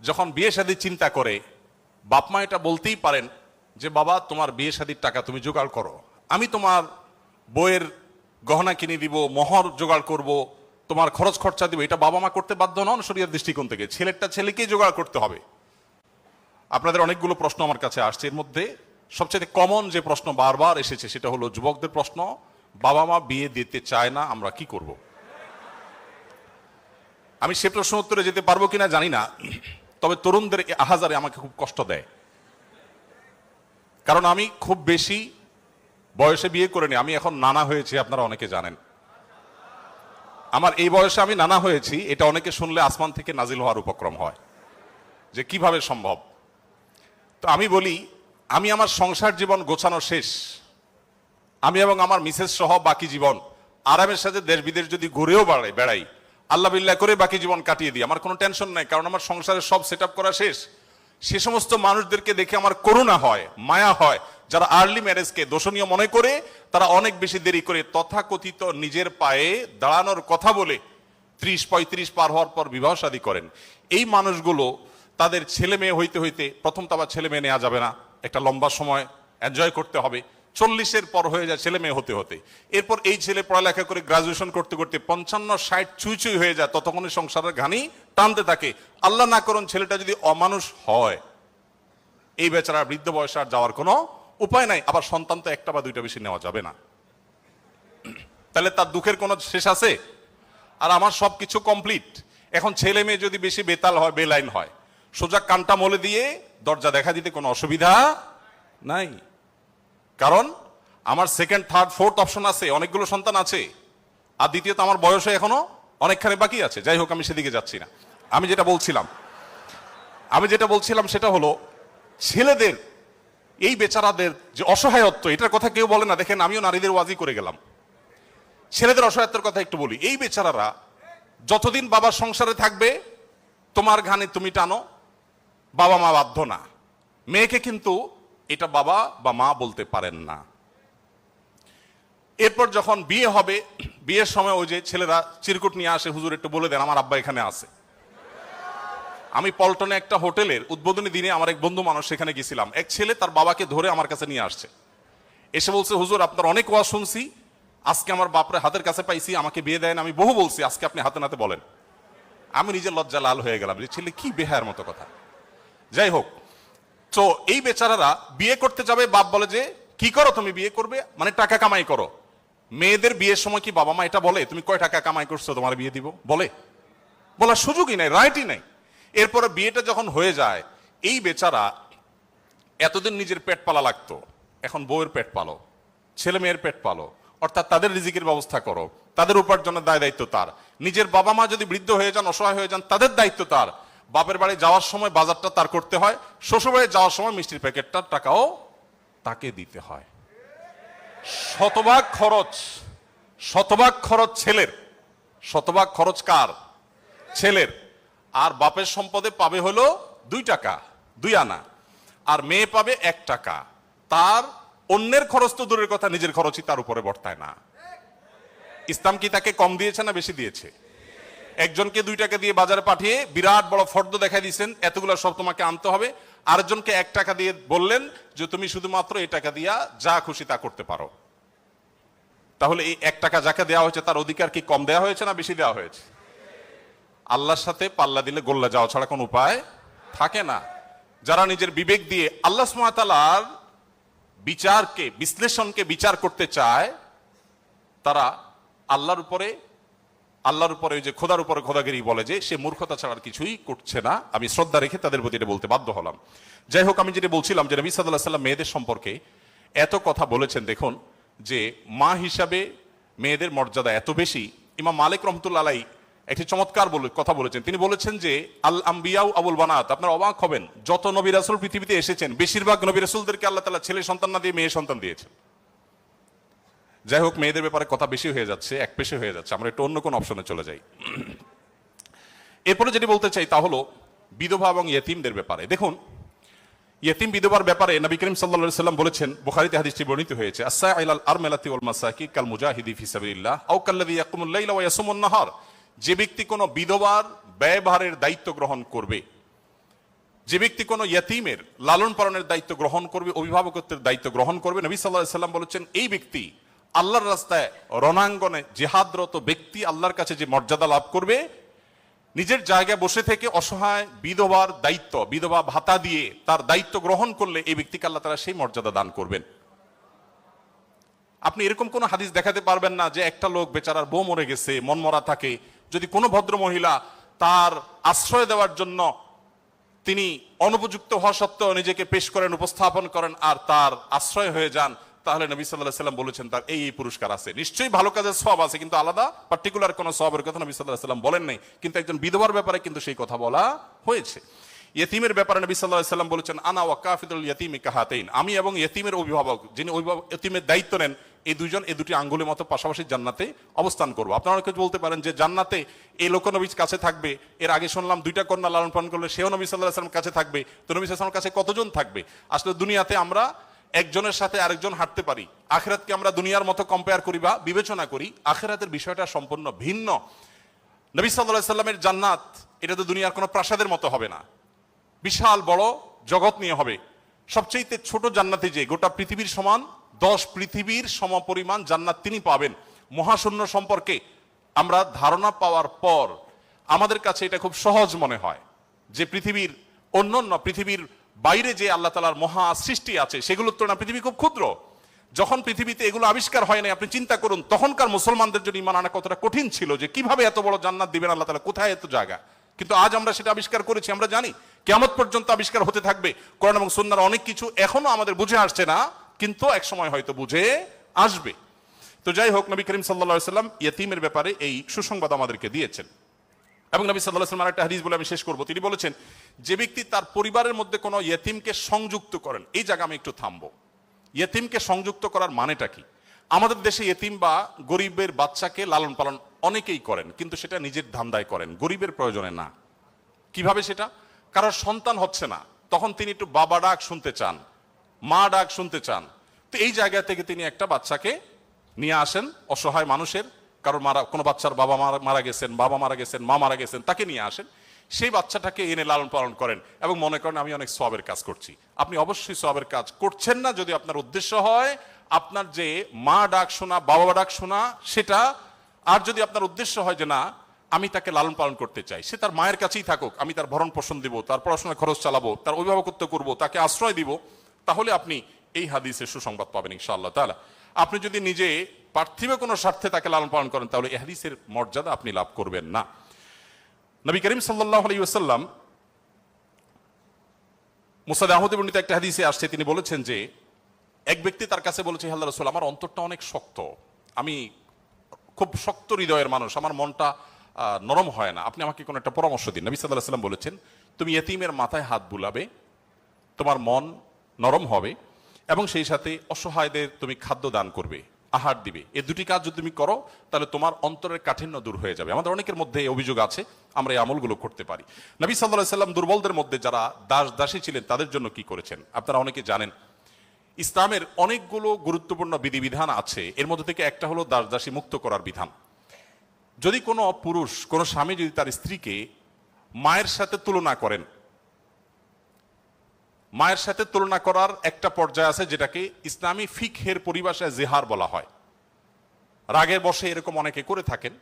যখন বিয়ে শাদী চিন্তা করে, বাপ মা এটা বলতেই পারেন যে বাবা তোমার বিয়ে শাদীর টাকা তুমি জোগাড় করো, আমি তোমার বইয়ের গহনা কিনে দিব, মোহর জোগাড় করব, তোমার খরচ খরচা দিব। এটা বাবা মা করতে বাধ্য নন শরীয়তের দৃষ্টিকোণ থেকে, ছেলেরটা ছেলেকেই জোগাড় করতে হবে। আপনাদের অনেকগুলো প্রশ্ন আমার কাছে আসছে, এর মধ্যে সবচেয়ে কমন যে প্রশ্ন বারবার এসেছে সেটা হলো যুবকদের প্রশ্ন, বাবা মা বিয়ে দিতে চায় না, আমরা কি করব? আমি সে প্রশ্ন উত্তরে যেতে পারবো কিনা জানি না, তবে তরুণদের আহাজারে আমাকে খুব কষ্ট দেয়। কারণ আমি খুব বেশি বয়সে বিয়ে করিনি, আমি এখন নানা হয়েছি, আপনারা অনেকে জানেন। আমার এই বয়সে আমি নানা হয়েছি, এটা অনেকে শুনলে আসমান থেকে নাজিল হওয়ার উপক্রম হয় যে কিভাবে সম্ভব। তো আমি বলি, আমি আমার সংসার জীবন গোছানো শেষ, আমি এবং আমার মিসেস সহ বাকি জীবন আরামের সাথে দেশ বিদেশ যদি ঘুরেও বেড়াই, আল্লাহ বিল্লাহ করে বাকি জীবন কাটিয়ে দিই, আমার কোনো টেনশন নাই, কারণ আমার সংসারের সব সেট করা শেষ। সে সমস্ত মানুষদেরকে দেখে আমার করুণা হয়, মায়া হয়, যারা আর্লি ম্যারেজকে দোষণীয় মনে করে, তারা অনেক বেশি দেরি করে তথাকথিত নিজের পায়ে দাঁড়ানোর কথা বলে 30-35 পার হওয়ার পর বিবাহ শাদী করেন। এই মানুষগুলো তাদের ছেলে মেয়ে হইতে হইতে, প্রথম তো আবার ছেলে মেয়ে নেওয়া যাবে না, একটা লম্বা সময় এনজয় করতে হবে, 40-এর পর হয়ে যায় ছেলে মেয়ে হতে হতে। এরপর এই ছেলে পড়ালেখা করে গ্রাজুয়েশন করতে করতে 55-60 চুই হয়ে যায়, ততক্ষণে সংসারের ঘানি টানতে থাকে। আল্লাহ না করুন ছেলেটা যদি অমানুষ হয়, এই বেচারা বৃদ্ধ বয়সে আর যাওয়ার কোনো উপায় নাই। আবার সন্তান তো 1টা বা 2টা বেশি নেওয়া যাবে না, তাহলে তার দুঃখের কোনো শেষ আছে? আর আমার সবকিছু কমপ্লিট। এখন ছেলে মেয়ে যদি বেশি বেতাল হয়, বেলাইন হয়, সোজা কানটা মলে দিয়ে দরজা দেখা দিতে কোনো অসুবিধা নাই। কারণ আমার 2nd, 3rd, 4th অপশন আছে, অনেকগুলো সন্তান আছে। আর দ্বিতীয়ত আমার বয়সে এখনো অনেকখানি বাকি আছে। যাই হোক, আমি সেদিকে যাচ্ছি না। আমি যেটা বলছিলাম সেটা হলো ছেলেদের, এই বেচারাদের যে অসহায়ত্ব, এটার কথা কেউ বলে না। দেখেন, আমিও নারীদের ওয়াজি করে গেলাম, ছেলেদের অসহায়ত্বের কথা একটু বলি। এই বেচারারা যতদিন বাবার সংসারে থাকবে, তোমার ঘানে তুমি টানো, বাবা মা বাধ্য না। মেয়েকে কিন্তু এটা বাবা বা মা বলতে পারেন না। এরপর যখন বিয়ে হবে, বিয়ের সময় ওই যে ছেলেরা চিরকুট নিয়ে আসে, হুজুর একটু বলে দেন আমার আব্বা এখানে আছে। আমি পল্টনে একটা হোটেলের উদ্বোধনী দিনে আমার এক বন্ধু মানুষ সেখানে গেছিলাম, এক ছেলে তার বাবাকে ধরে আমার কাছে নিয়ে আসছে, এসে বলছে হুজুর আপনার অনেক ওয়াজ শুনছি, আজকে আমার বাপরে হাতের কাছে পাইছি, আমাকে বিয়ে দেন, আমি বহু বলছি, আজকে আপনি হাতে নাতে বলেন। আমি নিজের লজ্জা লাল হয়ে গেলাম যে ছেলে কি বেহায়ার মতো কথা। যাই হোক, তো এই বেচারারা বিয়ে করতে যাবে, বাপ বলে যে কি করো তুমি, বিয়ে করবে মানে টাকা কামাই করো। মেয়েদের বিয়ের সময় কি বাবা মা এটা বলে তুমি কয় টাকা কামাই করছো তোমার বিয়ে দিব? বলার সুযোগই নাই, রাইটই নাই। এরপরে বিয়েটা যখন হয়ে যায়, এই বেচারা এতদিন নিজের পেট পালা লাগতো, এখন বউয়ের পেট পালো, ছেলে মেয়ের পেট পালো, অর্থাৎ তাদের রিজিকের ব্যবস্থা করো, তাদের উপার্জনের দায় দায়িত্ব তার। নিজের বাবা মা যদি বৃদ্ধ হয়ে যান, অসহায় হয়ে যান, তাদের দায়িত্ব তার। বাপের বাড়ি যাওয়ার সময় বাজারটা তার করতে হয়, শ্বশুর বাড়ি যাওয়ার সময় মিষ্টির প্যাকেটটার টাকাও তাকে দিতে হয়। শতভাগ খরচ ছেলের, শতভাগ খরচ কার? ছেলের। আর বাপের সম্পদে পাবে হলো 2 টাকা, 2 আনা, আর মেয়ে পাবে 1 টাকা। তার অন্যের খরচ তো দূরের কথা, নিজের খরচই তার উপরে বর্তায় না। ইসলাম কি তাকে কম দিয়েছে না বেশি দিয়েছে? একজনকে 2 টাকা দিয়ে বাজারে পাঠিয়ে বিরাট বড় ফর্দ দেখাই দিয়েছেন, এতগুলো সব তোমাকে আনতে হবে। আরেকজনকে 1 টাকা দিয়ে বললেন যে তুমি শুধুমাত্র এই টাকা দিয়া যা খুশি তা করতে পারো। তাহলে এই 1 টাকা যাকে দেওয়া হয়েছে তার অধিকার কি কম দেওয়া হয়েছে না বেশি দেওয়া হয়েছে? আল্লাহর সাথে পাল্লা দিলে গোল্লা যাওয়া ছাড়া কোনো উপায় থাকে না। যারা নিজের বিবেক দিয়ে আল্লাহ সুবহানাহু ওয়া তাআলার বিচারকে, বিশ্লেষণকে বিচার করতে চায়, তারা আল্লাহর উপরে ওই যে খোদার উপরে খোদাগিরি বলে, যে সে মূর্খতা ছাড়া আর কিছুই করছে না। আমি শ্রদ্ধা রেখে তাদের প্রতি এটা বলতে বাধ্য হলাম। যাই হোক, আমি যেটা বলছিলাম যে নবী সাল্লাল্লাহু আলাইহি ওয়াসাল্লাম মেয়েদের সম্পর্কে এত কথা বলেছেন, দেখুন যে মা হিসাবে মেয়েদের মর্যাদা এত বেশি। ইমাম মালিক রহমতুল্লাহ আলাইহি একটি চমৎকার কথা বলেছেন। তিনি বলেছেন যে আল আম্বিয়াউ আবুল বানাত, আপনারা অবাক হবেন, যত নবী রাসূল পৃথিবীতে এসেছেন বেশিরভাগ নবী রাসূলদেরকে আল্লাহ তাআলা ছেলে সন্তান না দিয়ে মেয়ে সন্তান দিয়েছেন। যাই হোক, মেয়েদের ব্যাপারে কথা বেশি হয়ে যাচ্ছে, এক পেশে হয়ে যাচ্ছে, আমরা একটু অন্য কোন অপশনে চলে যাই। এরপরে যেটি বলতে চাই তা হলো বিধবা এবং ইয়েতিমদের ব্যাপারে। দেখুন, ইয়েতিম বিধবার ব্যাপারে নবী করিম সাল্লাল্লাহু আলাইহি সাল্লাম বলেছেন, বুখারীতে হাদিসটি বর্ণিত হয়েছে, আস-সাইলাল আরমালাতি ওয়াল মাসাকি কাল মুজাহিদি ফি সাবিলিল্লাহ আও কাল্লাযী ইয়াকুমুল লাইলা ওয়া ইয়াসুমুন নাহার। যে ব্যক্তি কোনো বিধবার ব্যয়ভারের দায়িত্ব গ্রহণ করবে, যে ব্যক্তি কোনো ইয়েতিমের লালন পালনের দায়িত্ব গ্রহণ করবে, অভিভাবকত্বের দায়িত্ব গ্রহণ করবে, নবী সাল্লাল্লাহু আলাইহি সাল্লাম বলেছেন এই ব্যক্তি আল্লাহর রাস্তায় রণাঙ্গনে জিহাদরত ব্যক্তি আল্লাহর কাছে যে মর্যাদা লাভ করবে, নিজের জায়গায় বসে থেকে অসহায় বিধবার দায়িত্ব, বিধবা ভাতা দিয়ে তার দায়িত্ব গ্রহণ করলে এই ব্যক্তিকে আল্লাহ তাআলা সেই মর্যাদা দান করবেন। আপনি এরকম কোন হাদিস দেখাতে পারবেন না যে একটা লোক বেচারার বউ মরে গেছে, মন মরা থাকে, যদি কোনো ভদ্র মহিলা তার আশ্রয় দেওয়ার জন্য তিনি অনুপযুক্ত হওয়া সত্ত্বেও নিজেকে পেশ করেন, উপস্থাপন করেন, আর তার আশ্রয় হয়ে যান, তাহলে নবী সাল্লাল্লাহু আলাইহি সাল্লাম বলেছেন তার এই পুরস্কার আছে। নিশ্চয়ই ভালো কাজের সওয়াব আছে, কিন্তু আলাদা পার্টিকুলার কোনো সওয়াবের কথা নবী সাল্লাল্লাহু আলাইহি সাল্লাম বলেন নাই। কিন্তু একজন বিধবার ব্যাপারে কিন্তু সেই কথা বলা হয়েছে। ইয়েতিমের ব্যাপারে নবী সাল্লাল্লাহু আলাইহি সাল্লাম বলেছেন, আনা ওয়া কাফিলুল ইয়াতিমি কাহাতাইন, আমি এবং ইয়েতিমের অভিভাবক, যিনি ইয়েতিমের দায়িত্ব নেন, এই দুইজন এই দুটি আঙ্গুলের মতো পাশাপাশি জান্নাতে অবস্থান করবো। আপনারা অনেকে বলতে পারেন যে জান্নাতে এই লোক নবীর কাছে থাকবে, এর আগে শুনলাম দুইটা কন্যা লালন পালন করলে সেও নবী সাল্লাল্লাহু আলাইহি সাল্লামের কাছে থাকবে, তো নবী সাল্লাল্লাহু আলাইহি সাল্লামের কাছে কতজন থাকবে? আসলে দুনিয়াতে আমরা একজনের সাথে আরেকজন হাঁটতে পারি, আখিরাতকে আমরা দুনিয়ার মতো কম্পেয়ার করি বা বিবেচনা করি, আখিরাতের বিষয়টা সম্পূর্ণ ভিন্ন। নবী সাল্লাল্লাহু আলাইহি সাল্লামের জান্নাত এটা তো দুনিয়ার কোনো প্রাসাদের মতো হবে না, বিশাল বড় জগৎ নিয়ে হবে। সবচেয়ে ছোট জান্নাতে যে গোটা পৃথিবীর সমান 10 পৃথিবীর সমপরিমাণ জান্নাত তিনি পাবেন। মহাশূন্য সম্পর্কে আমরা ধারণা পাওয়ার পর আমাদের কাছে এটা খুব সহজ মনে হয় যে পৃথিবীর অন্যান্য পৃথিবীর বাইরে যে আল্লাহ তাআলার মহা সৃষ্টি আছে সেগুলোর তুলনায় পৃথিবী খুব ক্ষুদ্র। যখন পৃথিবীতে এগুলো আবিষ্কার হয় নাই, আপনি চিন্তা করুন তখনকার মুসলমানদের জন্য ঈমান আনা কতটা কঠিন ছিল, যে কিভাবে এত বড় জান্নাত দিবেন আল্লাহ তাআলা, কোথায় এত জায়গা। কিন্তু আজ আমরা সেটা আবিষ্কার করেছি, আমরা জানি কিয়ামত পর্যন্ত আবিষ্কার হতে থাকবে। কোরআন এবং সুন্নাহর অনেক কিছু এখনো আমাদের বুঝে আসছে না, কিন্তু এক সময় হয়তো বুঝে আসবে। তো যাই হোক, নবী করিম সাল্লাল্লাহু আলাইহি সাল্লাম ইয়েতিমের ব্যাপারে এই সুসংবাদ আমাদেরকে দিয়েছেন। এবং নবী সাল্লাল্লাহু আলাইহি সাল্লাম আরেকটা হাদিস বলে আমি শেষ করব, তিনি বলেছেন যে ব্যক্তি তার পরিবারের মধ্যে কোনো ইয়েতিমকে সংযুক্ত করেন, এই জায়গা আমি একটু থামবো। ইয়েতিমকে সংযুক্ত করার মানেটা কি? আমাদের দেশে ইয়েতিম বা গরিবের বাচ্চাকে লালন পালন অনেকেই করেন, কিন্তু সেটা নিজের ধান্দায় করেন, গরিবের প্রয়োজনে না। কিভাবে সেটা? কারোর সন্তান হচ্ছে না, তখন তিনি একটু বাবা ডাক শুনতে চান, মা ডাক শুনতে চান, তো এই জায়গা থেকে তিনি একটা বাচ্চাকে নিয়ে আসেন, অসহায় মানুষের, কারোর কোনো বাচ্চার বাবা মারা গেছেন, মা মারা গেছেন, তাকে নিয়ে আসেন, সেই বাচ্চাটাকে এনে লালন পালন করেন এবং মনে করেন আমি অনেক সওয়াবের কাজ করছি। আপনি অবশ্যই সওয়াবের কাজ করছেন না যদি আপনার উদ্দেশ্য হয় আপনার যে মা ডাক শোনা, বাবা ডাক শোনা সেটা, আর যদি আপনার উদ্দেশ্য হয় যে না আমি তাকে লালন পালন করতে চাই, সে তার মায়ের কাছেই থাকুক, আমি তার ভরণ পোষণ দিব, তার পড়াশোনার খরচ চালাবো, তার অভিভাবকত্ব করব, তাকে আশ্রয় দিব, তাহলে আপনি এই হাদিসের সুসংবাদ পাবেন ইনশাআল্লাহ তাআলা। আপনি যদি নিজে পার্থিব কোনো স্বার্থে তাকে লালন পালন করেন তাহলে এই হাদিসের মর্যাদা আপনি লাভ করবেন না। নবী করিম সাল্লাল্লাহু আলাইহি ওয়াসাল্লাম মুসনাদ আহমদে বর্ণিত একটা হাদিসে আসছে, তিনি বলেছেন যে এক ব্যক্তি তার কাছে বলেছে, হে আল্লাহর রাসূল, আমার অন্তরটা অনেক শক্ত, আমি খুব শক্ত হৃদয়ের মানুষ, আমার মনটা নরম হয় না, আপনি আমাকে কোনো একটা পরামর্শ দিন। নবী সাল্লাল্লাহু আলাইহি ওয়াসাল্লাম বলেছেন, তুমি ইয়েতিমের মাথায় হাত বুলাবে, তোমার মন নরম হবে, এবং সেই সাথে অসহায়দের তুমি খাদ্য দান করবে, আহার দিবে। এই দুটি কাজ যদি তুমি করো তাহলে তোমার অন্তরের কাঠিন্য দূর হয়ে যাবে। আমাদের অনেকের মধ্যে এই অভিযোগ আছে, আমরা এই আমলগুলো করতে পারি। নবী সাল্লাল্লাহু আলাইহি ওয়াসাল্লাম দুর্বলদের মধ্যে যারা দাসী ছিলেন তাদের জন্য কি করেছেন আপনারা অনেকে জানেন। ইসলামের অনেকগুলো গুরুত্বপূর্ণ বিধিবিধান আছে, এর মধ্যে থেকে একটা হলো দাসী মুক্ত করার বিধান। যদি কোনো পুরুষ, কোনো স্বামী যদি তার স্ত্রীকে মায়ের সাথে তুলনা করেন, মায়ের সাথে তুলনা করার একটা পর্যায়ে আছে যেটাকে ইসলামী ফিকহের পরিভাষায় জিহার বলা হয়। রাগের বশে এরকম অনেকে করে থাকেন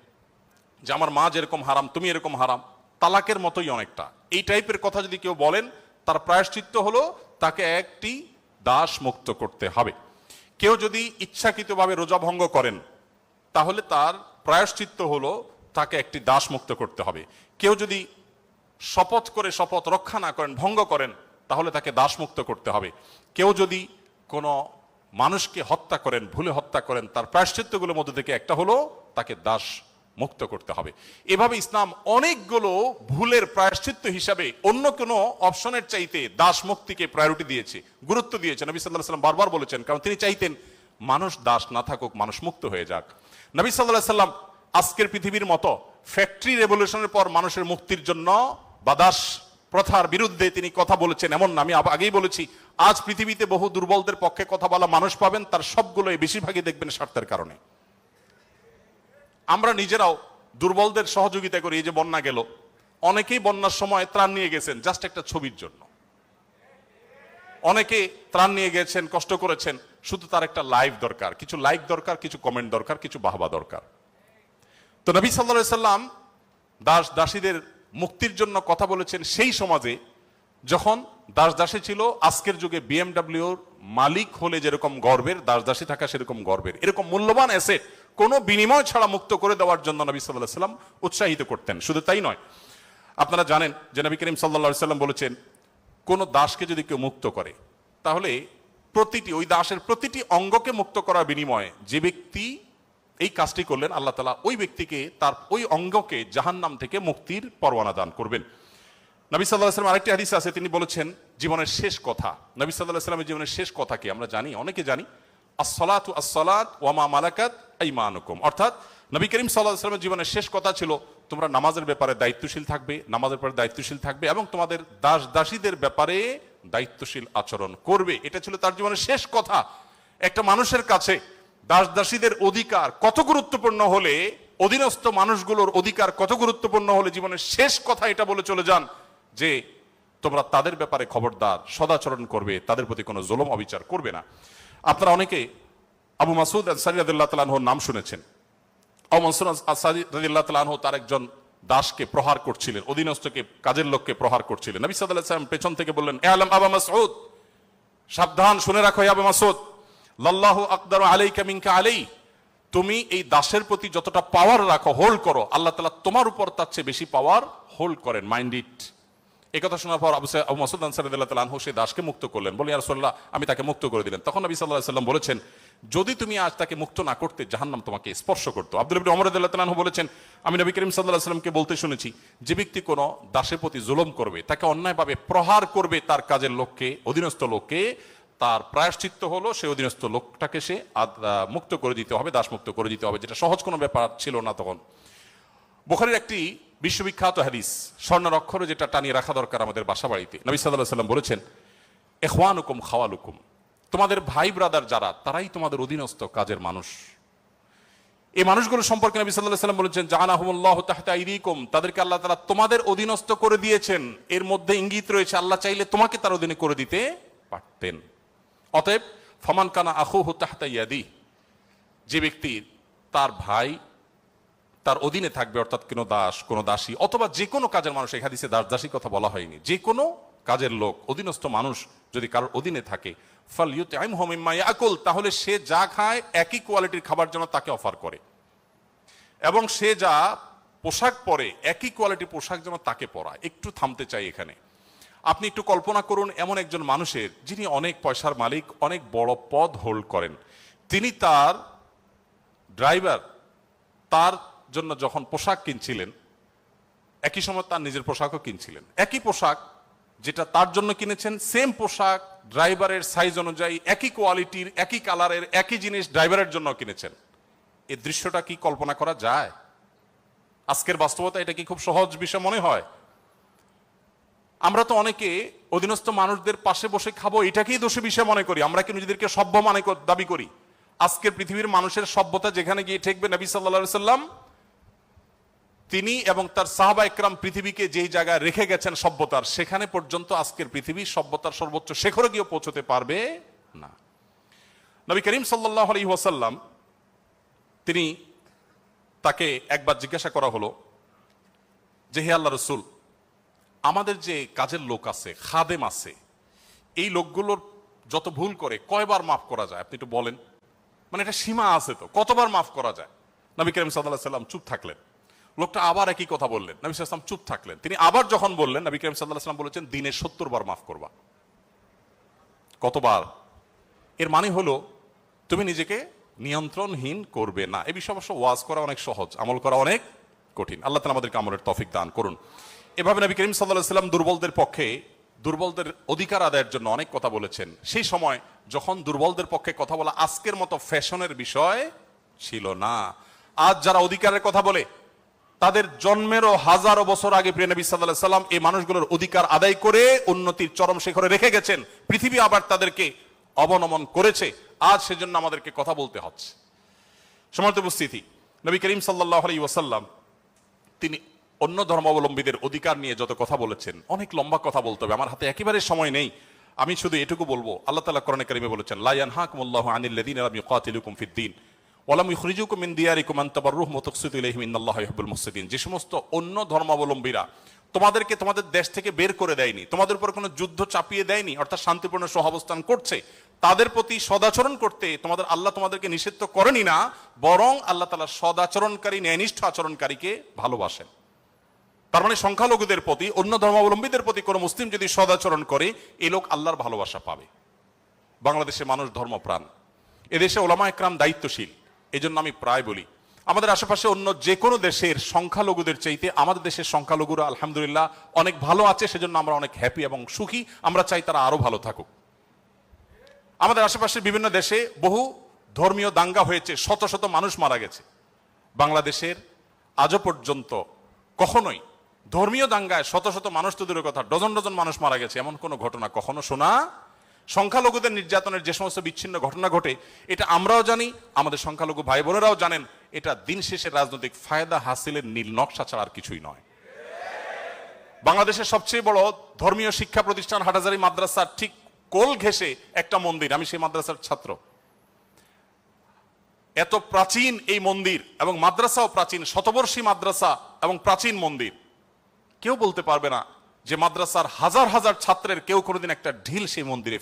যে আমার মা যেরকম হারাম তুমি এরকম হারাম, তালাকের মতোই অনেকটা, এই টাইপের কথা যদি কেউ বলেন তার প্রায়শ্চিত্ত হলো তাকে একটি দাস মুক্ত করতে হবে। কেউ যদি ইচ্ছাকৃতভাবে রোজা ভঙ্গ করেন তাহলে তার প্রায়শ্চিত্ত হলো তাকে একটি দাস মুক্ত করতে হবে। কেউ যদি শপথ করে শপথ রক্ষা না করেন, ভঙ্গ করেন, তাহলে তাকে দাস মুক্ত করতে হবে। কেউ যদি কোনো মানুষকে হত্যা করেন, ভুলে হত্যা করেন, তার প্রায়শ্চিত্তগুলোর মধ্যে থেকে একটা হলো তাকে দাস মুক্ত করতে হবে। এভাবে ইসলাম অনেকগুলো ভুলের প্রায়শ্চিত্ত হিসাবে অন্য কোনো অপশনের চাইতে দাস মুক্তিকে প্রায়োরিটি দিয়েছে, গুরুত্ব দিয়েছে। নবী সাল্লাল্লাহু আলাইহি ওয়াসাল্লাম বারবার বলেছেন, কারণ তিনি চাইতেন মানুষ দাস না থাকুক, মানুষ মুক্ত হয়ে যাক। নবী সাল্লাল্লাহু আলাইহি ওয়াসাল্লাম আজকের পৃথিবীর মতো ফ্যাক্টরি রেভলিউশনের পর মানুষের মুক্তির জন্য বা দাস প্রথার বিরুদ্ধে তিনি কথা বলেছেন এমন না। আমি আগেই বলেছি, আজ পৃথিবীতে বহু দুর্বলদের পক্ষে কথা বলা মানুষ পাবেন, তার সবগুলোই বেশিরভাগই দেখবেন স্বার্থের কারণে। আমরা নিজেরাও দুর্বলদের সহযোগিতা করি। এই যে বন্যা গেল, অনেকেই বন্যার সময় ত্রাণ নিয়ে গেছেন জাস্ট একটা ছবির জন্য, অনেকে ত্রাণ নিয়ে গেছেন, কষ্ট করেছেন, শুধু তার একটা লাইভ দরকার, কিছু লাইক দরকার, কিছু কমেন্ট দরকার, কিছু বাহবা দরকার। তো নবী সাল্লাল্লাহু আলাইহি সাল্লাম দাস দাসীদের মুক্তির জন্য কথা বলেছেন সেই সমাজে যখন দাস দাসী ছিল আজকের যুগে বিএমডব্লিউর মালিক হলে যেরকম গর্বের, দাস দাসী থাকা সেরকম গর্বের। এরকম মূল্যবান অ্যাসেট কোনো বিনিময় ছাড়া মুক্ত করে দেওয়ার জন্য নবী সাল্লাল্লাহু আলাইহি সাল্লাম উৎসাহিত করতেন। শুধু তাই নয়, আপনারা জানেন যে নবী করিম সাল্লাল্লাহু আলাইহি সাল্লাম বলেছেন, কোন দাসকে যদি কেউ মুক্ত করে তাহলে ওই দাসের প্রতিটি অঙ্গকে মুক্ত করার বিনিময়ে যে ব্যক্তি এই কাজটি করলেন, আল্লাহ তাআলা ওই ব্যক্তিকে তার ওই অঙ্গকে জাহান্নাম থেকে মুক্তির পরওয়ানা দান করবেন। নবী সাল্লাল্লাহু আলাইহি ওয়াসাল্লাম আরেকটি হাদিসে আছে, তিনি বলেছেন জীবনের শেষ কথা। নবী সাল্লাল্লাহু আলাইহি ওয়াসাল্লামের জীবনের শেষ কথা কি আমরা জানি, অনেকে জানি, আসসালাতু আসসালাত ওয়া মা মালাকাত আইমানুকুম। অর্থাৎ নবী করিম সাল্লাল্লাহু আলাইহি ওয়াসাল্লামের জীবনের শেষ কথা ছিল তোমরা নামাজের ব্যাপারে দায়িত্বশীল থাকবে, নামাজের ব্যাপারে দায়িত্বশীল থাকবে এবং তোমাদের দাস দাসীদের ব্যাপারে দায়িত্বশীল আচরণ করবে। এটা ছিল তার জীবনের শেষ কথা। একটা মানুষের কাছে দাস দাসীদের অধিকার কত গুরুত্বপূর্ণ হলে, অধীনস্থ মানুষগুলোর অধিকার কত গুরুত্বপূর্ণ হলে জীবনের শেষ কথা এটা বলে চলে যান যে তোমরা তাদের ব্যাপারে খবরদার, সদাচরণ করবে, তাদের প্রতি কোনো জুলুম অবিচার করবে না। আপনারা অনেকে আবু মাসউদ আনসারী রাদিয়াল্লাহু তাআলা আনহুর নাম শুনেছেন। আবু মাসউদ আনসারী রাদিয়াল্লাহু তাআলা আনহু তার একজন দাসকে প্রহার করছিলেন, অধীনস্থকে, কাজের লোককে প্রহার করছিলেন। নবী সাল্লাল্লাহু আলাইহি ওয়াসাল্লাম পেছন থেকে বললেন, আলাম আবু মাসউদ, সাবধান, শুনে রাখো আবু মাসউদ, লাল্লাহু আকদারু আলাইকা মিনকা আলাই, তুমি এই দাসের প্রতি যতটা পাওয়ার রাখো, হোল্ড করো, আল্লাহ তাআলা তোমার উপর তার চেয়ে বেশি পাওয়ার হোল্ড করেন, মাইন্ড ইট। এই কথা শোনার পর আবু মাসউদ আনসারী রাদিয়াল্লাহু তাআলা আনহু সেই দাসকে মুক্ত করলেন, বলে ইয়া রাসূলুল্লাহ আমি তাকে মুক্ত করে দিলেন। তখন নবী সাল্লাল্লাহু আলাইহি ওয়াসাল্লাম বলেছেন, যদি তুমি আজ তাকে মুক্ত না করতে জাহান্নাম তোমাকে স্পর্শ করতো। আব্দুল্লাহ ইবনে ওমর রাদিয়াল্লাহু তাআলা আনহু বলেছেন, আমি নবী করিম সাল্লাল্লাহু আলাইহি ওয়াসাল্লামকে বলতে শুনেছি, যে ব্যক্তি কোনো দাসের প্রতি জুলুম করবে, তাকে অন্যায়ভাবে প্রহার করবে, তার কাজের লোককে, অধীনস্থ লোককে, তার প্রায়শ্চিত্ত হলো সে অধীনস্থ লোকটাকে সে মুক্ত করে দিতে হবে, দাস মুক্ত করে দিতে হবে, যেটা সহজ কোনো ব্যাপার ছিল না তখন। বুখারীর একটি বিশ্ববিখ্যাত হাদিস, স্বর্ণের অক্ষরে যেটা টানিয়ে রাখা দরকার আমাদের বাসা বাড়িতে। নবী সাল্লাল্লাহু আলাইহি ওয়াসাল্লাম বলেছেন, ইখওয়ানুকুম খাওয়ালুকুম, তোমাদের ভাই ব্রাদার যারা, তারাই তোমাদের অধীনস্থ কাজের মানুষ। এই মানুষগুলো সম্পর্কে নবী সাল্লাল্লাহু আলাইহি ওয়াসাল্লাম বলেছেন, জাআলাহুমুল্লাহু তাহতা আইদিকুম, তাদেরকে আল্লাহ তাআলা তোমাদের অধীনস্থ করে দিয়েছেন। এর মধ্যে ইঙ্গিত রয়েছে আল্লাহ চাইলে তোমাকে তার অধীনে করে দিতে পারতেন। অতএব ফামান কানা আখুহু তাহতা ইয়াদি, যে ব্যক্তি তার ভাই তার অধীনে থাকবে, অর্থাৎ কোনো দাস, কোনো দাসী অথবা যে কোনো কাজের মানুষ, এই হাদিসে দাস দাসীর কথা বলা হয়নি, যে কোনো কাজের লোক, অধীনস্থ মানুষ যদি কারোর অধীনে থাকে, ফালইউতইমহু মিম্মা ইয়াকুল, তাহলে সে যা খায় একই কোয়ালিটির খাবার যেন তাকে অফার করে, এবং সে যা পোশাক পরে একই কোয়ালিটির পোশাক যেন তাকে পরায়। একটু থামতে চাই এখানে। আপনি একটু কল্পনা করুন, এমন একজন মানুষের যিনি অনেক পয়সার মালিক, অনেক বড় পদ হোল্ড করেন, তিনি তার ড্রাইভার তার জন্য যখন পোশাক কিনছিলেন, একই সময় তার নিজের পোশাকও কিনছিলেন। একই পোশাক যেটা তার জন্য কিনেছেন, সেম পোশাক ড্রাইভারের সাইজ অনুযায়ী, একই কোয়ালিটির, একই কালারের, একই জিনিস ড্রাইভারের জন্য কিনেছেন। এই দৃশ্যটা কি কল্পনা করা যায়? আজকের বাস্তবতা এটা কি খুব সহজ বিষয় মনে হয়? আমরা তো অনেকে অধীনস্থ মানুষদের পাশে বসে খাবো এটাকেই দোষী বিষয় মনে করি। আমরা কি নিজেদেরকে সভ্য দাবি করি? আজকের পৃথিবীর মানুষের সভ্যতা যেখানে গিয়ে ঠেকবে, নবী সাল্লাল্লাহু আলাইহি সাল্লাম তিনি এবং তার সাহাবা ইকরাম পৃথিবীকে যেই জায়গায় রেখে গেছেন সভ্যতার, সেখানে পর্যন্ত আজকের পৃথিবী সভ্যতার সর্বোচ্চ শিখরে গিয়ে পৌঁছতে পারবে না। নবী করিম সাল্লাল্লাহু আলাইহি ওয়াসাল্লাম তাকে একবার জিজ্ঞাসা করা হলো যে, হে আল্লাহ রাসূল, আমাদের যে কাজের লোক আছে, খাদেম আছে, এই লোকগুলোর যত ভুল করে কয়বার মাফ করা যায় আপনি একটু বলেন? মানে এটা সীমা আছে তো, কতবার মাফ করা যায়? নবী করিম সাল্লাল্লাহু আলাইহি সাল্লাম চুপ থাকলেন। লোকটা আবার একই কথা বললেন, নবী সাল্লাল্লাহু আলাইহি ওয়াসাল্লাম চুপ থাকলেন। তিনি আবার যখন বললেন, নবী করিম সাল্লাল্লাহু আলাইহি ওয়াসাল্লাম বলেছেন, দিনে 70 বার মাফ করবা। কতবার? এর মানে হলো তুমি নিজেকে নিয়ন্ত্রণহীন করবে না। এই বিষয়ে অবশ্য ওয়াজ করা অনেক সহজ, আমল করা অনেক কঠিন। আল্লাহ তাআলা আমাদেরকে আমলের তৌফিক দান করুন। এভাবে নবী করিম সাল্লাল্লাহু আলাইহি ওয়াসাল্লাম দুর্বলদের পক্ষে, দুর্বলদের অধিকার আদায়ের জন্য অনেক কথা বলেছেন। সেই সময় যখন দুর্বলদের পক্ষে কথা বলা আজকের মতো ফ্যাশনের বিষয় ছিল না। আজ যারা অধিকারের কথা বলে, তাদের জন্মেরও হাজারো বছর আগে প্রিয় নবী সাল্লাল্লাহু আলাইহি ওয়াসাল্লাম এই মানুষগুলোর অধিকার আদায় করে উন্নতির চরম শিখরে রেখে গেছেন। পৃথিবী আবার তাদেরকে অবনমন করেছে। আজ সেজন্য আমাদেরকে কথা বলতে হচ্ছে। সম্মানিত উপস্থিতি, নবী করিম সাল্লাল্লাহু আলাইহি ওয়াসাল্লাম তিনি অন্য ধর্মাবলম্বীদের অধিকার নিয়ে যত কথা বলেছেন, অনেক লম্বা কথা বলতে হবে, আমার হাতে একেবারে সময় নেই। আমি শুধু এটুকু বলবো, আল্লাহ তাআলা কোরআনে কারিমে বলেছেন, লা ইয়ানহাকুমুল্লাহু আনিল্লাযীনা লাম ইউকাতিলুকুম ফিদ-দীন ওয়া লাম ইখরিজুকুম মিন দিয়ারিকুম আন তাবাররুহুম ওয়া তুকসিতু ইলাইহিম ইন্নাল্লাহা ইউহিব্বুল মুহসিনিন। যে সমস্ত অন্য ধর্মাবলম্বীরা তোমাদেরকে তোমাদের দেশ থেকে বের করে দেয়নি, তোমাদের উপর কোনো যুদ্ধ চাপিয়ে দেয়নি, অর্থাৎ শান্তিপূর্ণ সহাবস্থান করছে, তাদের প্রতি সদাচরণ করতে তোমাদের আল্লাহ তোমাদেরকে নিষেধ তো করেনি না, বরং আল্লাহ তাআলা সদাচরণকারী, ন্যায়নিষ্ঠ আচরণকারীকে ভালোবাসেন। তার মানে সংখ্যালঘুদের প্রতি, অন্য ধর্মাবলম্বীদের প্রতি কোনো মুসলিম যদি সদাচরণ করে, এই লোক আল্লাহর ভালোবাসা পাবে। বাংলাদেশের মানুষ ধর্মপ্রাণ, এদেশে ওলামা একরাম দায়িত্বশীল। এই জন্য আমি প্রায় বলি, আমাদের আশেপাশে অন্য যে কোনো দেশের সংখ্যালঘুদের চাইতে আমাদের দেশের সংখ্যালঘুরা আলহামদুলিল্লাহ অনেক ভালো আছে। সেজন্য আমরা অনেক হ্যাপি এবং সুখী। আমরা চাই তারা আরো ভালো থাকুক। আমাদের আশেপাশের বিভিন্ন দেশে বহু ধর্মীয় দাঙ্গা হয়েছে, শত শত মানুষ মারা গেছে। বাংলাদেশের আজও পর্যন্ত কখনোই ধর্মীয় দাঙ্গায় শত শত মানুষ তো দূরের কথা, ডজন ডজন মানুষ মারা গেছে, এমন কোনো ঘটনা কখনো শোনা। সংখ্যালঘুদের নির্যাতনের যে সমস্ত বিচ্ছিন্ন ঘটনা ঘটে, এটা আমরাও জানি, আমাদের সংখ্যালঘু ভাই বোনেরাও জানেন। এটা দিন শেষে রাজনৈতিক ফায়দা হাসিলের নীল নকশা ছাড়া আর কিছুই নয়। বাংলাদেশের সবচেয়ে বড় ধর্মীয় শিক্ষা প্রতিষ্ঠান হাটহাজারী মাদ্রাসার ঠিক কোল ঘেঁষে একটা মন্দির, আমি সেই মাদ্রাসার ছাত্র। এত প্রাচীন এই মন্দির এবং মাদ্রাসাও প্রাচীন, শতবর্ষী মাদ্রাসা এবং প্রাচীন মন্দির। কেউ বলতে পারবে না যে মাদ্রাসার হাজার হাজার ছাত্রের কেউ কোনোদিন একটা ঢিল সেই মন্দিরে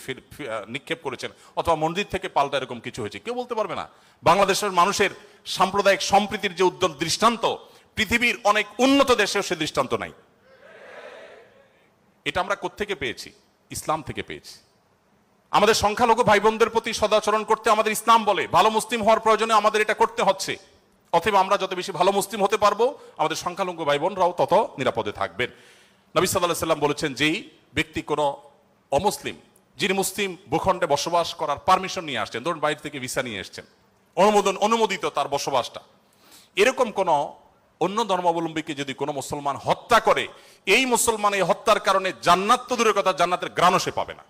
নিক্ষেপ করেছেন অথবা মন্দির থেকে পাল্টা এরকম কিছু হয়েছে, কেউ বলতে পারবে না। বাংলাদেশের মানুষের সাম্প্রদায়িক সম্প্রীতির যে উজ্জ্বল দৃষ্টান্ত, পৃথিবীর অনেক উন্নত দেশেও সে দৃষ্টান্ত নাই। এটা আমরা কোত্থেকে পেয়েছি? ইসলাম থেকে পেয়েছি। আমাদের সংখ্যালঘু ভাই বোনদের প্রতি সদাচরণ করতে আমাদের ইসলাম বলে, ভালো মুসলিম হওয়ার প্রয়োজনে আমাদের এটা করতে হচ্ছে। অথবা আমরা যত বেশি ভালো মুসলিম হতে পারবো, আমাদের সংখ্যালঘু ভাই বোনরাও তত নিরাপদে থাকবেন। নবী সাল্লাল্লাহু আলাইহি ওয়াসাল্লাম বলেছেন, যেই ব্যক্তি কোনো অমুসলিম, যিনি মুসলিম ভূখণ্ডে বসবাস করার পারমিশন নিয়ে আসছেন, ধরুন বাইরে থেকে ভিসা নিয়ে এসছেন, অনুমোদিত তার বসবাসটা, এরকম কোন অন্য ধর্মাবলম্বীকে যদি কোনো মুসলমান হত্যা করে, এই মুসলমান এই হত্যার কারণে জান্নাত তো দূরের কথা, জান্নাতের ঘ্রাণও সে পাবে না।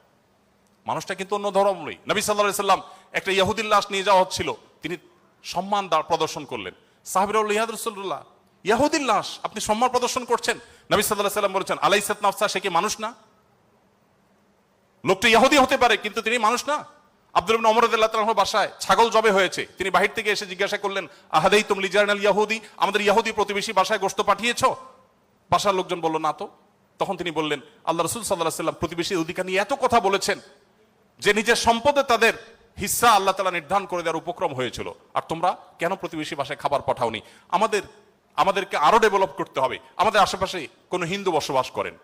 মানুষটা কিন্তু অন্য ধর্মাবলম্বী। নবী সাল্লাল্লাহু আলাইহি ওয়াসাল্লাম একটা ইহুদির লাশ নিয়ে যাওয়া হচ্ছিল, তিনি সম্মান প্রদর্শন করলেন। সাহাবীরা বললেন, ইয়া রাসূলুল্লাহ, ইহুদির লাশ আপনি সম্মান প্রদর্শন করছেন? নবী সাল্লাল্লাহু আলাইহি ওয়াসাল্লাম বলেছেন, আলাইসাত নাফসা, সে কি মানুষ না? লোকটা ইহুদি হতে পারে কিন্তু তিনি মানুষ না। আব্দুল ইবনে ওমর রাদিয়াল্লাহু তাআলার বাসায় ছাগল জবে হয়েছে, তিনি বাহির থেকে এসে জিজ্ঞাসা করলেন, আহাদাইতুম লিজারনাল ইয়াহুদি, আমাদের ইহুদি প্রতিবেশী বাসায় গোশত পাঠিয়েছো? বাসার লোকজন বলল, না তো। তখন তিনি বললেন, আল্লাহ রাসূল সাল্লাল্লাহু আলাইহি ওয়াসাল্লাম প্রতিবেশীর অধিকার নিয়ে এত কথা বলেছেন যে নিজের সম্পদে তাদের হিস্সা আল্লাহ তাআলা নির্ধারণ করে দেওয়ার উপক্রম হয়েছিল, আর তোমরা কেন প্রতিবেশী বাসায় খাবার পাঠাওনি? আমাদেরকে আরো ডেভেলপ করতে হবে। আমাদের আশেপাশে কোনো হিন্দু বসবাস করেন,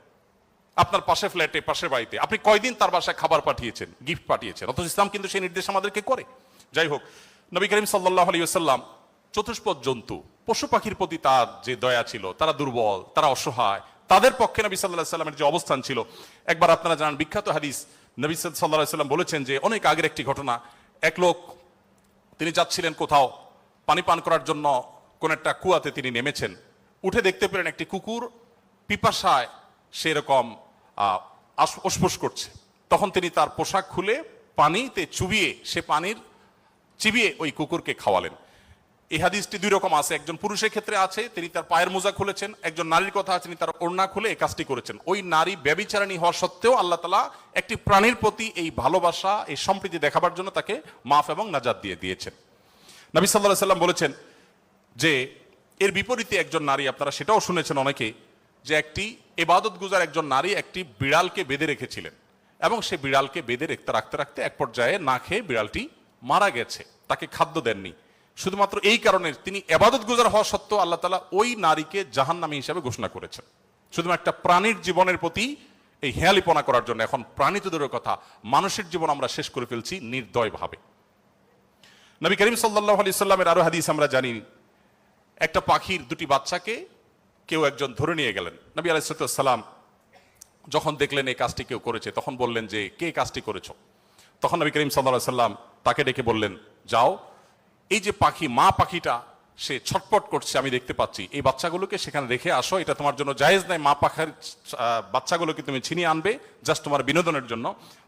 আপনার পাশে ফ্ল্যাটে, পাশের বাড়িতে, আপনি কয়দিন তার বাসায় খাবার পাঠিয়েছেন, গিফট পাঠিয়েছেন? অথচ ইসলাম কিন্তু সেই নির্দেশ আমাদেরকে করে। যাই হোক, নবী করিম সাল্লাল্লাহু আলাইহি ওয়াসাল্লাম চতুষ্পদ জন্তু, পশু পাখির প্রতি তার যে দয়া ছিল, তারা দুর্বল, তারা অসহায়, তাদের পক্ষে নবী সাল্লাল্লাহু আলাইহি ওয়াসাল্লামের যে অবস্থান ছিল, একবার আপনারা জানেন বিখ্যাত হাদিস, নবী সাল্লাল্লাহু আলাইহি ওয়াসাল্লাম বলেছেন যে অনেক আগের একটি ঘটনা, এক লোক তিনি যাচ্ছিলেন কোথাও পানি পান করার জন্য, কোন একটা কুয়াতে তিনি নেমেছেন, উঠে দেখতে পেলেন একটি কুকুর পিপাসায় সেরকম অস্পোস করছে। তখন তিনি তার পোশাক খুলে পানিতে চুবিয়ে, সে পানির চিবিয়ে ওই কুকুরকে খাওয়ালেন। এই হাদিসটি দুই রকম আছে, একজন পুরুষের ক্ষেত্রে আছে, তিনি তার পায়ের মোজা খুলেছেন, একজন নারীর কথা আছে, তিনি তার ওড়না খুলে এই কাজটি করেছেন। ওই নারী ব্যভিচারিণী হওয়া সত্ত্বেও আল্লাহ তাআলা একটি প্রাণীর প্রতি এই ভালোবাসা, এই সম্প্রীতি দেখাবার জন্য তাকে মাফ এবং নাজাত দিয়ে দিয়েছেন। নবী সাল্লাল্লাহু আলাইহি ওয়াসাল্লাম বলেছেন যে এর বিপরীতে একজন নারী, আপনারা সেটাও শুনেছেন অনেকে, যে একটি ইবাদত গুজার একজন নারী একটি বিড়ালকে বেঁধে রেখেছিলেন এবং সে বিড়ালকে বেঁধে রাখতে রাখতে এক পর্যায়ে না খেয়ে বিড়ালটি মারা গেছে, তাকে খাদ্য দেননি। শুধুমাত্র এই কারণে তিনি ইবাদত গুজার হওয়া সত্ত্বেও আল্লাহ তাআলা ওই নারীকে জাহান্নামী হিসেবে ঘোষণা করেছেন, শুধু একটা প্রাণীর জীবনের প্রতি এই হেয়ালিপনা করার জন্য। এখন প্রাণী তো দূরের কথা, মানুষের জীবন আমরা শেষ করে ফেলছি নির্দয়ভাবে। নবী করিম সাল্লাল্লাহু আলাইহি সাল্লামের আরো হাদিস আমরা জানি, একটা পাখির দুটি বাচ্চাকে কেউ একজন ধরে নিয়ে গেলেন। নবী আলাইহিস সালাম যখন দেখলেন এই কাজটি কেউ করেছে, তখন বললেন যে কে কাজটি করেছ? তখন নবী করিম সাল্লাল্লাহু আলাইহি সাল্লাম তাকে ডেকে বললেন, যাও, এই যে পাখি, মা পাখিটা সে ছটপট করছে আমি দেখতে পাচ্ছি, এই বাচ্চাগুলোকে সেখানে রেখে আসো, এটা তোমার জন্য জায়েজ নাই, মা পাখির বাচ্চাগুলোকে তুমি ছিনিয়ে আনবে জাস্ট তোমার বিনোদনের জন্য।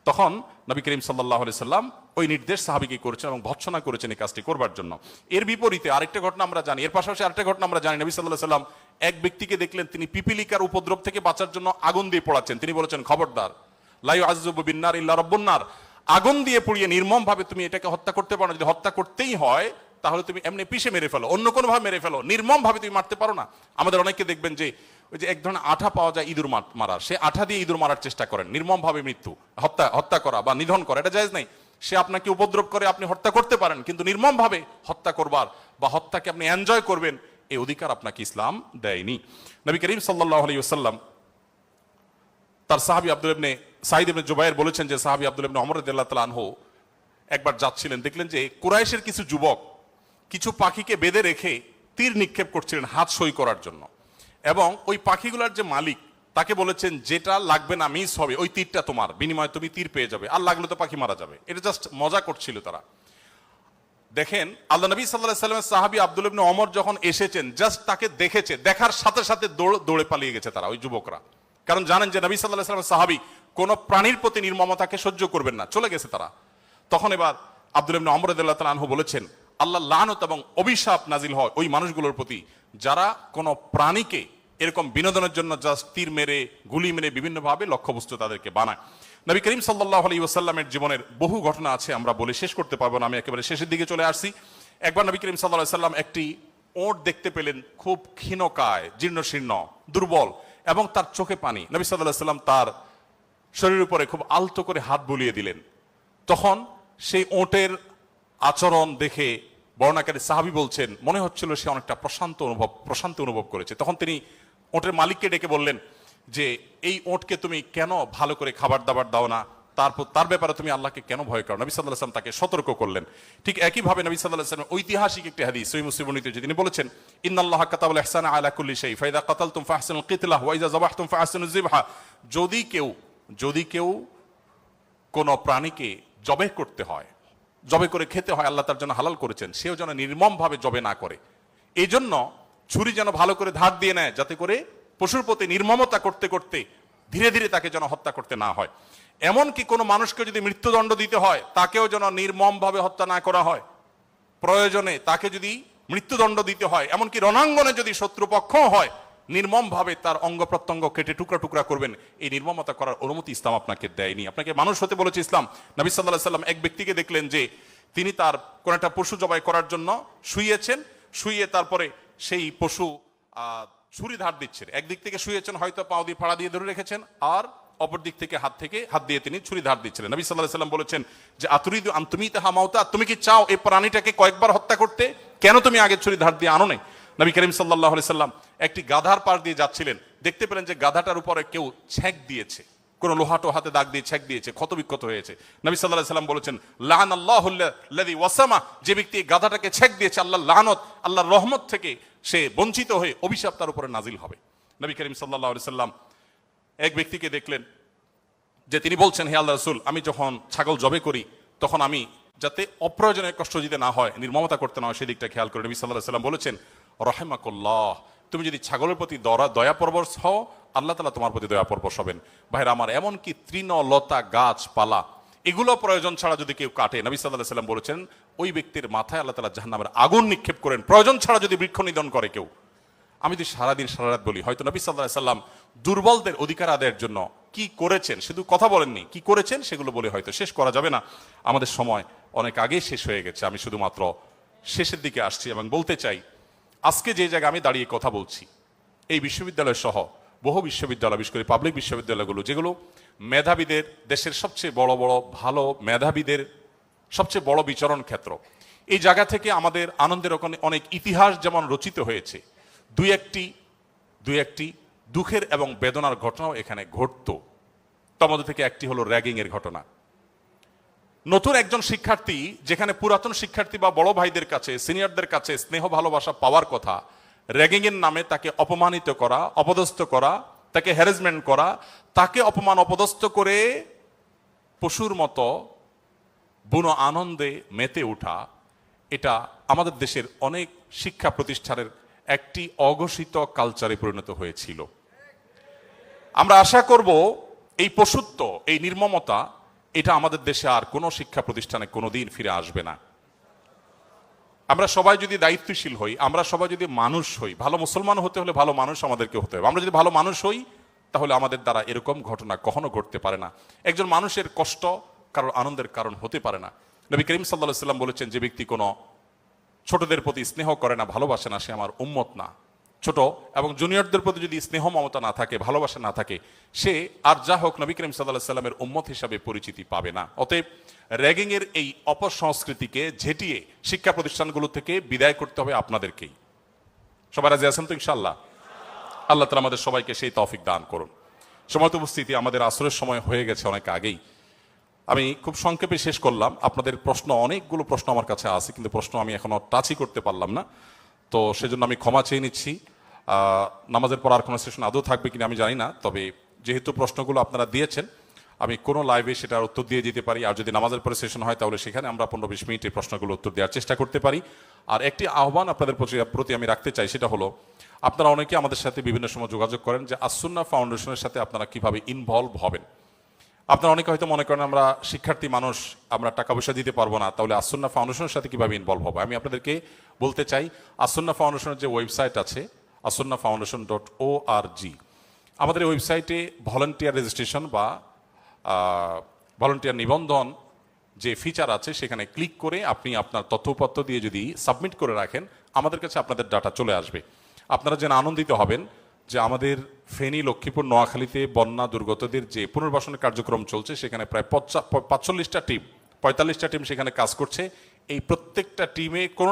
তখন নবী করিম সাল্লাল্লাহু আলাইহি সাল্লাম ওই নির্দেশ সাহাবীকে করেছেন এবং ভৎসনা করেছেন এই কাজটি করবার জন্য। এর বিপরীতে আরেকটা ঘটনা আমরা জানি, এর পাশাপাশি আরেকটা ঘটনা আমরা জানি, নবী সাল্লাল্লাহু আলাইহি সাল্লাম এক ব্যক্তিকে দেখলেন তিনি পিপিলিকার উপদ্রব থেকে বাঁচার জন্য আগুন দিয়ে পোড়াচ্ছেন। তিনি বলেছেন, খবরদার, লা ইউআযযিবু বিন-নার ইল্লা রাব্বুন নার, আগুন দিয়ে পুড়িয়ে নির্মম ভাবে তুমি এটাকে হত্যা করতে পারো না। যদি হত্যা করতেই হয় তাহলে তুমি এমনি পিষে মেরে ফেলো, অন্য কোনো ভাবে মেরে ফেলো, নির্মম ভাবে তুমি মারতে পারো না। আমাদের অনেকে দেখবেন যে ওই যে এক ধরনের আঠা পাওয়া যায় ইঁদুর মারার, সে আঠা দিয়ে ইঁদুর মারার চেষ্টা করেন, নির্মম ভাবে মৃত্যু, হত্যা করা বা নিধন করা, এটা জায়েজ নাই। সে আপনাকে উপদ্রব করে, আপনি হত্যা করতে পারেন, কিন্তু নির্মম ভাবে হত্যা করবার বা হত্যাকে আপনি এনজয় করবেন এই অধিকার আপনাকে ইসলাম দেয়নি। নবী করিম সাল্লাল্লাহু আলাইহি ওয়াসাল্লাম তার সাহাবী আব্দুল ইবনে সাঈদ ইবনে জুবায়ের বলেছেন যে সাহাবী আব্দুল ইবনে ওমর রাদিয়াল্লাহু তাআলা আনহু একবার যাচ্ছিলেন, দেখলেন যে কুরাইশের কিছু যুবক কিছু পাখিকে বেঁধে রেখে তীর নিক্ষেপ করছিলেন হাত সই করার জন্য, এবং ওই পাখিগুলোর যে মালিক তাকে বলেছেন যেটা লাগবে না, মিস হবে, ওই তীরটা তোমার, বিনিময়ে তুমি তীর পেয়ে যাবে, আর লাগলে তো পাখি মারা যাবে। এটা জাস্ট মজা করছিল তারা। দেখেন আল্লাহ নবী সাল্লাল্লাহু আলাইহি ওয়াসাল্লামের সাহাবী আব্দুল ইবনে ওমর যখন এসেছেন, জাস্ট তাকে দেখেছে, দেখার সাথে সাথে দৌড়ে পালিয়ে গেছে তারা, ওই যুবকরা, কারণ জানেন যে নবী সাল্লাল্লাহু আলাইহি ওয়াসাল্লামের সাহাবী কোন প্রাণীর প্রতি নির্মমতাকে সহ্য করবেন না, চলে গেছে তারা। তখন এবার আব্দুল ইবনে ওমর রাদিয়াল্লাহু তাআলা আনহু বলেছেন, আল্লাহ লানত এবং অভিশাপ নাজিল হয় ওই মানুষগুলোর প্রতি যারা কোনো প্রাণীকে এরকম বিনোদনের জন্য জাস্ট তীর মেরে, গুলি মেরে বিভিন্নভাবে লক্ষ্যবস্তু তাদেরকে বানায়। নবী করিম সাল্লাল্লাহু আলাইহি ওয়াসাল্লামের জীবনের বহু ঘটনা আছে, আমরা বলে শেষ করতে পারবো না, আমি একেবারে শেষের দিকে চলে আসছি। একবার নবী করিম সাল্লাল্লাহু আলাইহি ওয়াসাল্লাম একটি ওট দেখতে পেলেন, খুব ক্ষীণকায়, জীর্ণশীর্ণ, দুর্বল, এবং তার চোখে পানি। নবী সাল্লাল্লাহু আলাইহি ওয়াসাল্লাম তার শরীরের উপরে খুব আলতো করে হাত বুলিয়ে দিলেন। তখন সেই ওটের আচরণ দেখে বর্ণনাকারী সাহাবী বলছেন, মনে হচ্ছিল সে অনেকটা প্রশান্তি অনুভব করেছে। তখন তিনি ওটের মালিককে ডেকে বললেন যে এই ওটকে তুমি কেন ভালো করে খাবার দাবার দাও না, তার ব্যাপারে তুমি আল্লাহকে কেন ভয় করো? নবী সাল্লাল্লাহু আলাইহি ওয়াসাল্লাম তাকে সতর্ক করলেন। ঠিক একইভাবে নবী সাল্লাল্লাহু আলাইহি ওয়াসাল্লাম ঐতিহাসিক একটি হাদিস সহিহ মুসলিম বর্ণিত, তিনি বলেছেন, ইন্নাল্লাহা কাতাবাল ইহসানা আলা কুল্লি শাই ফাইদা কাতালতুম ফাহসিনুল কিতলাহ ওয়া ইযা যাবাহতুম ফাহসিনুজ যিবহা। যদি কেউ কোন প্রাণীকে জবে করতে হয়, জবে করে খেতে হয়, আল্লাহ তার জন্য হালাল করেছেন, সেও যেন নির্মম ভাবে জবে না করে। এই জন্য ছুরি যেন ভালো করে ধার দিয়ে নেয়, যাতে করে পশুর প্রতি নির্মমতা করতে করতে ধীরে ধীরে তাকে যেন হত্যা করতে না হয়। এমনকি কোনো মানুষকে যদি মৃত্যুদণ্ড দিতে হয়, তাকেও যেন নির্মম ভাবে হত্যা না করা হয়। প্রয়োজনে তাকে যদি মৃত্যুদণ্ড দিতে হয়, এমনকি রণাঙ্গনে যদি শত্রুপক্ষ হয়, নির্মম ভাবে তার অঙ্গ প্রত্যঙ্গ কেটে টুকরা টুকরা করবেন, এই নির্মমতা করার অনুমতি ইসলাম আপনাকে দেয়নি। আপনাকে মানুষ হতে বলেছে ইসলাম। নবী সাল্লাল্লাহু আলাইহি ওয়াসাল্লাম এক ব্যক্তিকে দেখলেন যে তিনি তার কোন একটা পশু জবাই করার জন্য শুইয়ে তারপরে সেই পশু ছুরি ধার দিচ্ছেন। একদিক থেকে শুয়েছেন, হয়তো পাও দিয়ে ফাড়া দিয়ে ধরে রেখেছেন, আর অপর দিক থেকে হাত দিয়ে তিনি ছুরি ধার দিচ্ছিলেন। নবী সাল্লাল্লাহু আলাইহি ওয়াসাল্লাম বলেছেন যে আতুরিদু আন তুমিতাহা মাউতা, তুমি কি চাও এই প্রাণীটাকে কয়েকবার হত্যা করতে? কেন তুমি আগে ছুরি ধার দিয়ে আনো নাই? নবী করিম সাল্লাল্লাহু আলাইহি ওয়াসাল্লাম একটি গাধার পাশ দিয়ে যাচ্ছিলেন, দেখতে পেলেন যে গাধাটার উপরে কেউ ছেক দিয়েছে, কোন লোহাটো হাতে দাগ দিয়ে ছেক দিয়েছে, ক্ষত বিক্ষত হয়েছে। নবী সাল্লাল্লাহু আলাইহি ওয়াসাল্লাম বলেছেন, লাআনাল্লাহুল্লাযী ওয়াসামা, যে ব্যক্তি গাধাটাকে ছেক দিয়েছে, আল্লাহর লানত, আল্লাহর রহমত থেকে সে বঞ্চিত হয়ে অভিশাপ তার উপরে নাজিল হবে। নবী করিম সাল্লাল্লাহু আলাইহি ওয়াসাল্লাম এক ব্যক্তিকে দেখলেন যে তিনি বলছেন, হে আল্লাহর রাসূল, আমি যখন ছাগল জবে করি তখন আমি যাতে অপ্রয়োজনীয় কষ্ট দিতে না হয়, নির্মমতা করতে না হয়, সেদিকটা খেয়াল করে। নবী সাল্লাল্লাহু আলাইহি ওয়াসাল্লাম বলেছেন, রাহিমাকুল্লাহ, তুমি যদি ছাগলের প্রতি দয়া পরবশ হও, আল্লাহ তাআলা তোমার প্রতি দয়া পরবশ হবেন। ভাইরা আমার, এমনকি তৃণ লতা গাছপালা এগুলো প্রয়োজন ছাড়া যদি কেউ কাটে, নবী সাল্লাল্লাহু আলাইহি ওয়াসাল্লাম বলেছেন ওই ব্যক্তির মাথায় আল্লাহ তাআলা জাহান্নামের আগুন নিক্ষেপ করেন। প্রয়োজন ছাড়া যদি বৃক্ষ নিধন করে কেউ, আমি যদি সারাদিন সারারাত বলি, হয়তো নবী সাল্লাল্লাহু আলাইহি ওয়াসাল্লাম দুর্বলদের অধিকার আদায়ের জন্য কি করেছেন, শুধু কথা বলেননি, কি করেছেন সেগুলো বলে হয়তো শেষ করা যাবে না। আমাদের সময় অনেক আগেই শেষ হয়ে গেছে। আমি শুধুমাত্র শেষের দিকে আসছি এবং বলতে চাই, আজকে যে জায়গায় আমি দাঁড়িয়ে কথা বলছি, এই বিশ্ববিদ্যালয় সহ বহু বিশ্ববিদ্যালয়, বিশেষ করে পাবলিক বিশ্ববিদ্যালয়গুলো, যেগুলো মেধাবীদের, দেশের সবচেয়ে বড় বড় ভালো মেধাবীদের সবচেয়ে বড় বিচরণ ক্ষেত্র, এই জায়গা থেকে আমাদের আনন্দের অনেক ইতিহাস যেমন রচিত হয়েছে, দুই একটি দুঃখের এবং বেদনার ঘটনাও এখানে ঘটতো। তার মধ্যে থেকে একটি হলো র্যাগিং এর ঘটনা। নতুন একজন শিক্ষার্থী, যেখানে পুরাতন শিক্ষার্থী বা বড় ভাইদের কাছে, সিনিয়রদের কাছে স্নেহ ভালোবাসা পাওয়ার কথা, র্যাগিং এর নামে তাকে অপমানিত করা, অপদস্থ করা, তাকে হ্যারাসমেন্ট করা, তাকে অপমান অপদস্থ করে পশুর মতো বুনো আনন্দে মেতে ওঠা, এটা আমাদের দেশের অনেক শিক্ষা প্রতিষ্ঠানের একটি অঘোষিত কালচারে পরিণত হয়েছিল। আমরা আশা করব এই পশুত্ব, এই নির্মমতা, এটা আমাদের দেশে আর কোনো শিক্ষা প্রতিষ্ঠানে কোনোদিন ফিরে আসবে না। আমরা সবাই যদি দায়িত্বশীল হই, আমরা সবাই যদি মানুষ হই, ভালো মুসলমান হতে হলে ভালো মানুষ আমাদেরকে হতে হবে। আমরা যদি ভালো মানুষ হই, তাহলে আমাদের দ্বারা এরকম ঘটনা কখনো ঘটতে পারে না। একজন মানুষের কষ্ট কারোর আনন্দের কারণ হতে পারে না। নবী করিম সাল্লাল্লাহু আলাইহি ওয়াসাল্লাম বলেছেন, যে ব্যক্তি কোনো ছোটদের প্রতি স্নেহ করে না, ভালোবাসে না, সে আমার উম্মত না। ছোট এবং জুনিয়রদের প্রতি যদি স্নেহ মমতা না থাকে, ভালোবাসা না থাকে, সে আর যা হোক নবী করিম সাল্লাল্লাহু আলাইহি ওয়াসাল্লামের উম্মত হিসাবে পরিচিতি পাবে না। অতএব র্যাগিং এর এই অপসংস্কৃতিকে ঝেঁটিয়ে শিক্ষা প্রতিষ্ঠানগুলো থেকে বিদায় করতে হবে আপনাদেরকেই। সবাই রাজি আছেন তো ইনশাআল্লাহ? আল্লাহ তাআলা আমাদের সবাইকে সেই তৌফিক দান করুন। সময় উপস্থিতি, আমাদের আসরের সময় হয়ে গেছে অনেক আগেই। আমি খুব সংক্ষেপে শেষ করলাম। আপনাদের প্রশ্ন, অনেকগুলো প্রশ্ন আমার কাছে আছে, কিন্তু প্রশ্ন আমি এখনো টাচই করতে পারলাম না, তো সেজন্য আমি ক্ষমা চেয়ে নিচ্ছি। নামাজের পর আর কোনো সেশন আদৌ থাকবে কিনা আমি জানি না, তবে যেহেতু প্রশ্নগুলো আপনারা দিয়েছেন, আমি কোনো লাইভে সেটার উত্তর দিয়ে দিতে পারি। আর যদি নামাজের পরে সেশন হয়, তাহলে সেখানে আমরা 15-20 মিনিটে প্রশ্নগুলো উত্তর দেওয়ার চেষ্টা করতে পারি। আর একটি আহ্বান আপনাদের প্রতি আমি রাখতে চাই, সেটা হলো, আপনারা অনেকে আমাদের সাথে বিভিন্ন সময় যোগাযোগ করেন যে আসুন্নাহ ফাউন্ডেশনের সাথে আপনারা কিভাবে ইনভলভ হবেন। আপনারা অনেকে হয়তো মনে করেন আমরা শিক্ষার্থী মানুষ, আমরা টাকা পয়সা দিতে পারবো না, তাহলে আসুন্নাহ ফাউন্ডেশনের সাথে কিভাবে ইনভলভ হবে। আমি আপনাদেরকে বলতে চাই, আসুন্নাহ ফাউন্ডেশনের যে ওয়েবসাইট আছে, asunnahfoundation.org, আমাদের এই ওয়েবসাইটে ভলান্টিয়ার রেজিস্ট্রেশন বা ভলান্টিয়ার নিবন্ধন যে ফিচার আছে, সেখানে ক্লিক করে আপনি আপনার তথ্যপত্র দিয়ে যদি সাবমিট করে রাখেন, আমাদের কাছে আপনাদের ডাটা চলে আসবে। আপনারা যেন আনন্দিত হবেন যে আমাদের ফেনী, লক্ষ্মীপুর, নোয়াখালীতে বন্যা দুর্গতদের যে পুনর্বাসনের কার্যক্রম চলছে, সেখানে প্রায় 45টা টিম, 45টা টিম সেখানে কাজ করছে। এই প্রত্যেকটা টিমে কোনো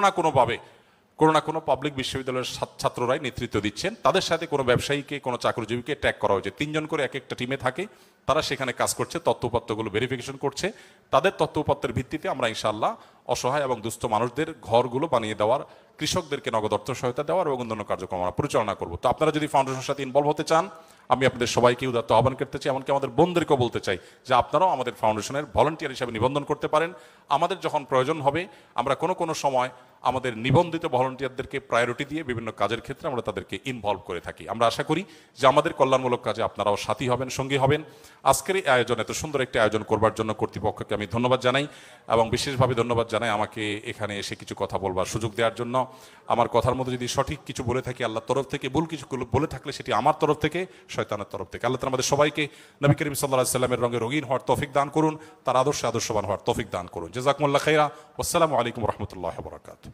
না কোনো পাবলিক বিশ্ববিদ্যালয়ের ছাত্ররাই নেতৃত্ব দিচ্ছেন। তাদের সাথে কোনো ব্যবসায়ীকে, কোনো চাকরিজীবীকে ট্যাগ করা হয়েছে। 3 জন করে এক একটা টিমে থাকে, তারা সেখানে কাজ করছে, তথ্যপত্রগুলো ভেরিফিকেশন করছে। তাদের তথ্যপত্রের ভিত্তিতে আমরা ইনশাআল্লাহ অসহায় এবং দুস্থ মানুষদের ঘরগুলো বানিয়ে দেওয়ার, কৃষকদেরকে নগদ অর্থ সহায়তা দেওয়ার এবং অন্যান্য কার্যক্রম আমরা পরিচালনা করব। তো আপনারা যদি ফাউন্ডেশনের সাথে ইনভলভ হতে চান, আমি আপনাদের সবাইকে উদাত্ত আহ্বান করতে চাই, এমনকি আমাদের বোনদেরকেও বলতে চাই যে আপনারাও আমাদের ফাউন্ডেশনের ভলান্টিয়ার হিসাবে নিবন্ধন করতে পারেন। আমাদের যখন প্রয়োজন হবে, আমরা কোনো সময় আমাদের নিবন্ধিত ভলান্টিয়ারদেরকে প্রায়োরিটি দিয়ে বিভিন্ন কাজের ক্ষেত্রে আমরা তাদেরকে ইনভলভ করে থাকি। আমরা আশা করি যে আমাদের কল্যাণমূলক কাজে আপনারাও সাথী হবেন, সঙ্গী হবেন। আজকের এই আয়োজন, এত সুন্দর একটি আয়োজন করবার জন্য কর্তৃপক্ষকে আমি ধন্যবাদ জানাই, এবং বিশেষভাবে ধন্যবাদ জানাই আমাকে এখানে এসে কিছু কথা বলবার সুযোগ দেওয়ার জন্য। আমার কথার মধ্যে যদি সঠিক কিছু বলে থাকি আল্লাহর তরফ থেকে, ভুল কিছু বলে থাকলে সেটি আমার তরফ থেকে, শয়তানের তরফ থেকে। আল্লাহ তাআলা আমাদের সবাইকে নবী করিম সাল্লাল্লাহু আলাইহি ওয়াসাল্লামের রঙে রঙিন হওয়ার তৌফিক দান করুন, তার আদর্শবান হওয়ার তৌফিক দান করুন। জাযাকুমুল্লাহ খাইরা। আসসালামু আলাইকুম ওয়া রাহমাতুল্লাহি ওয়া বারাকাতুহু।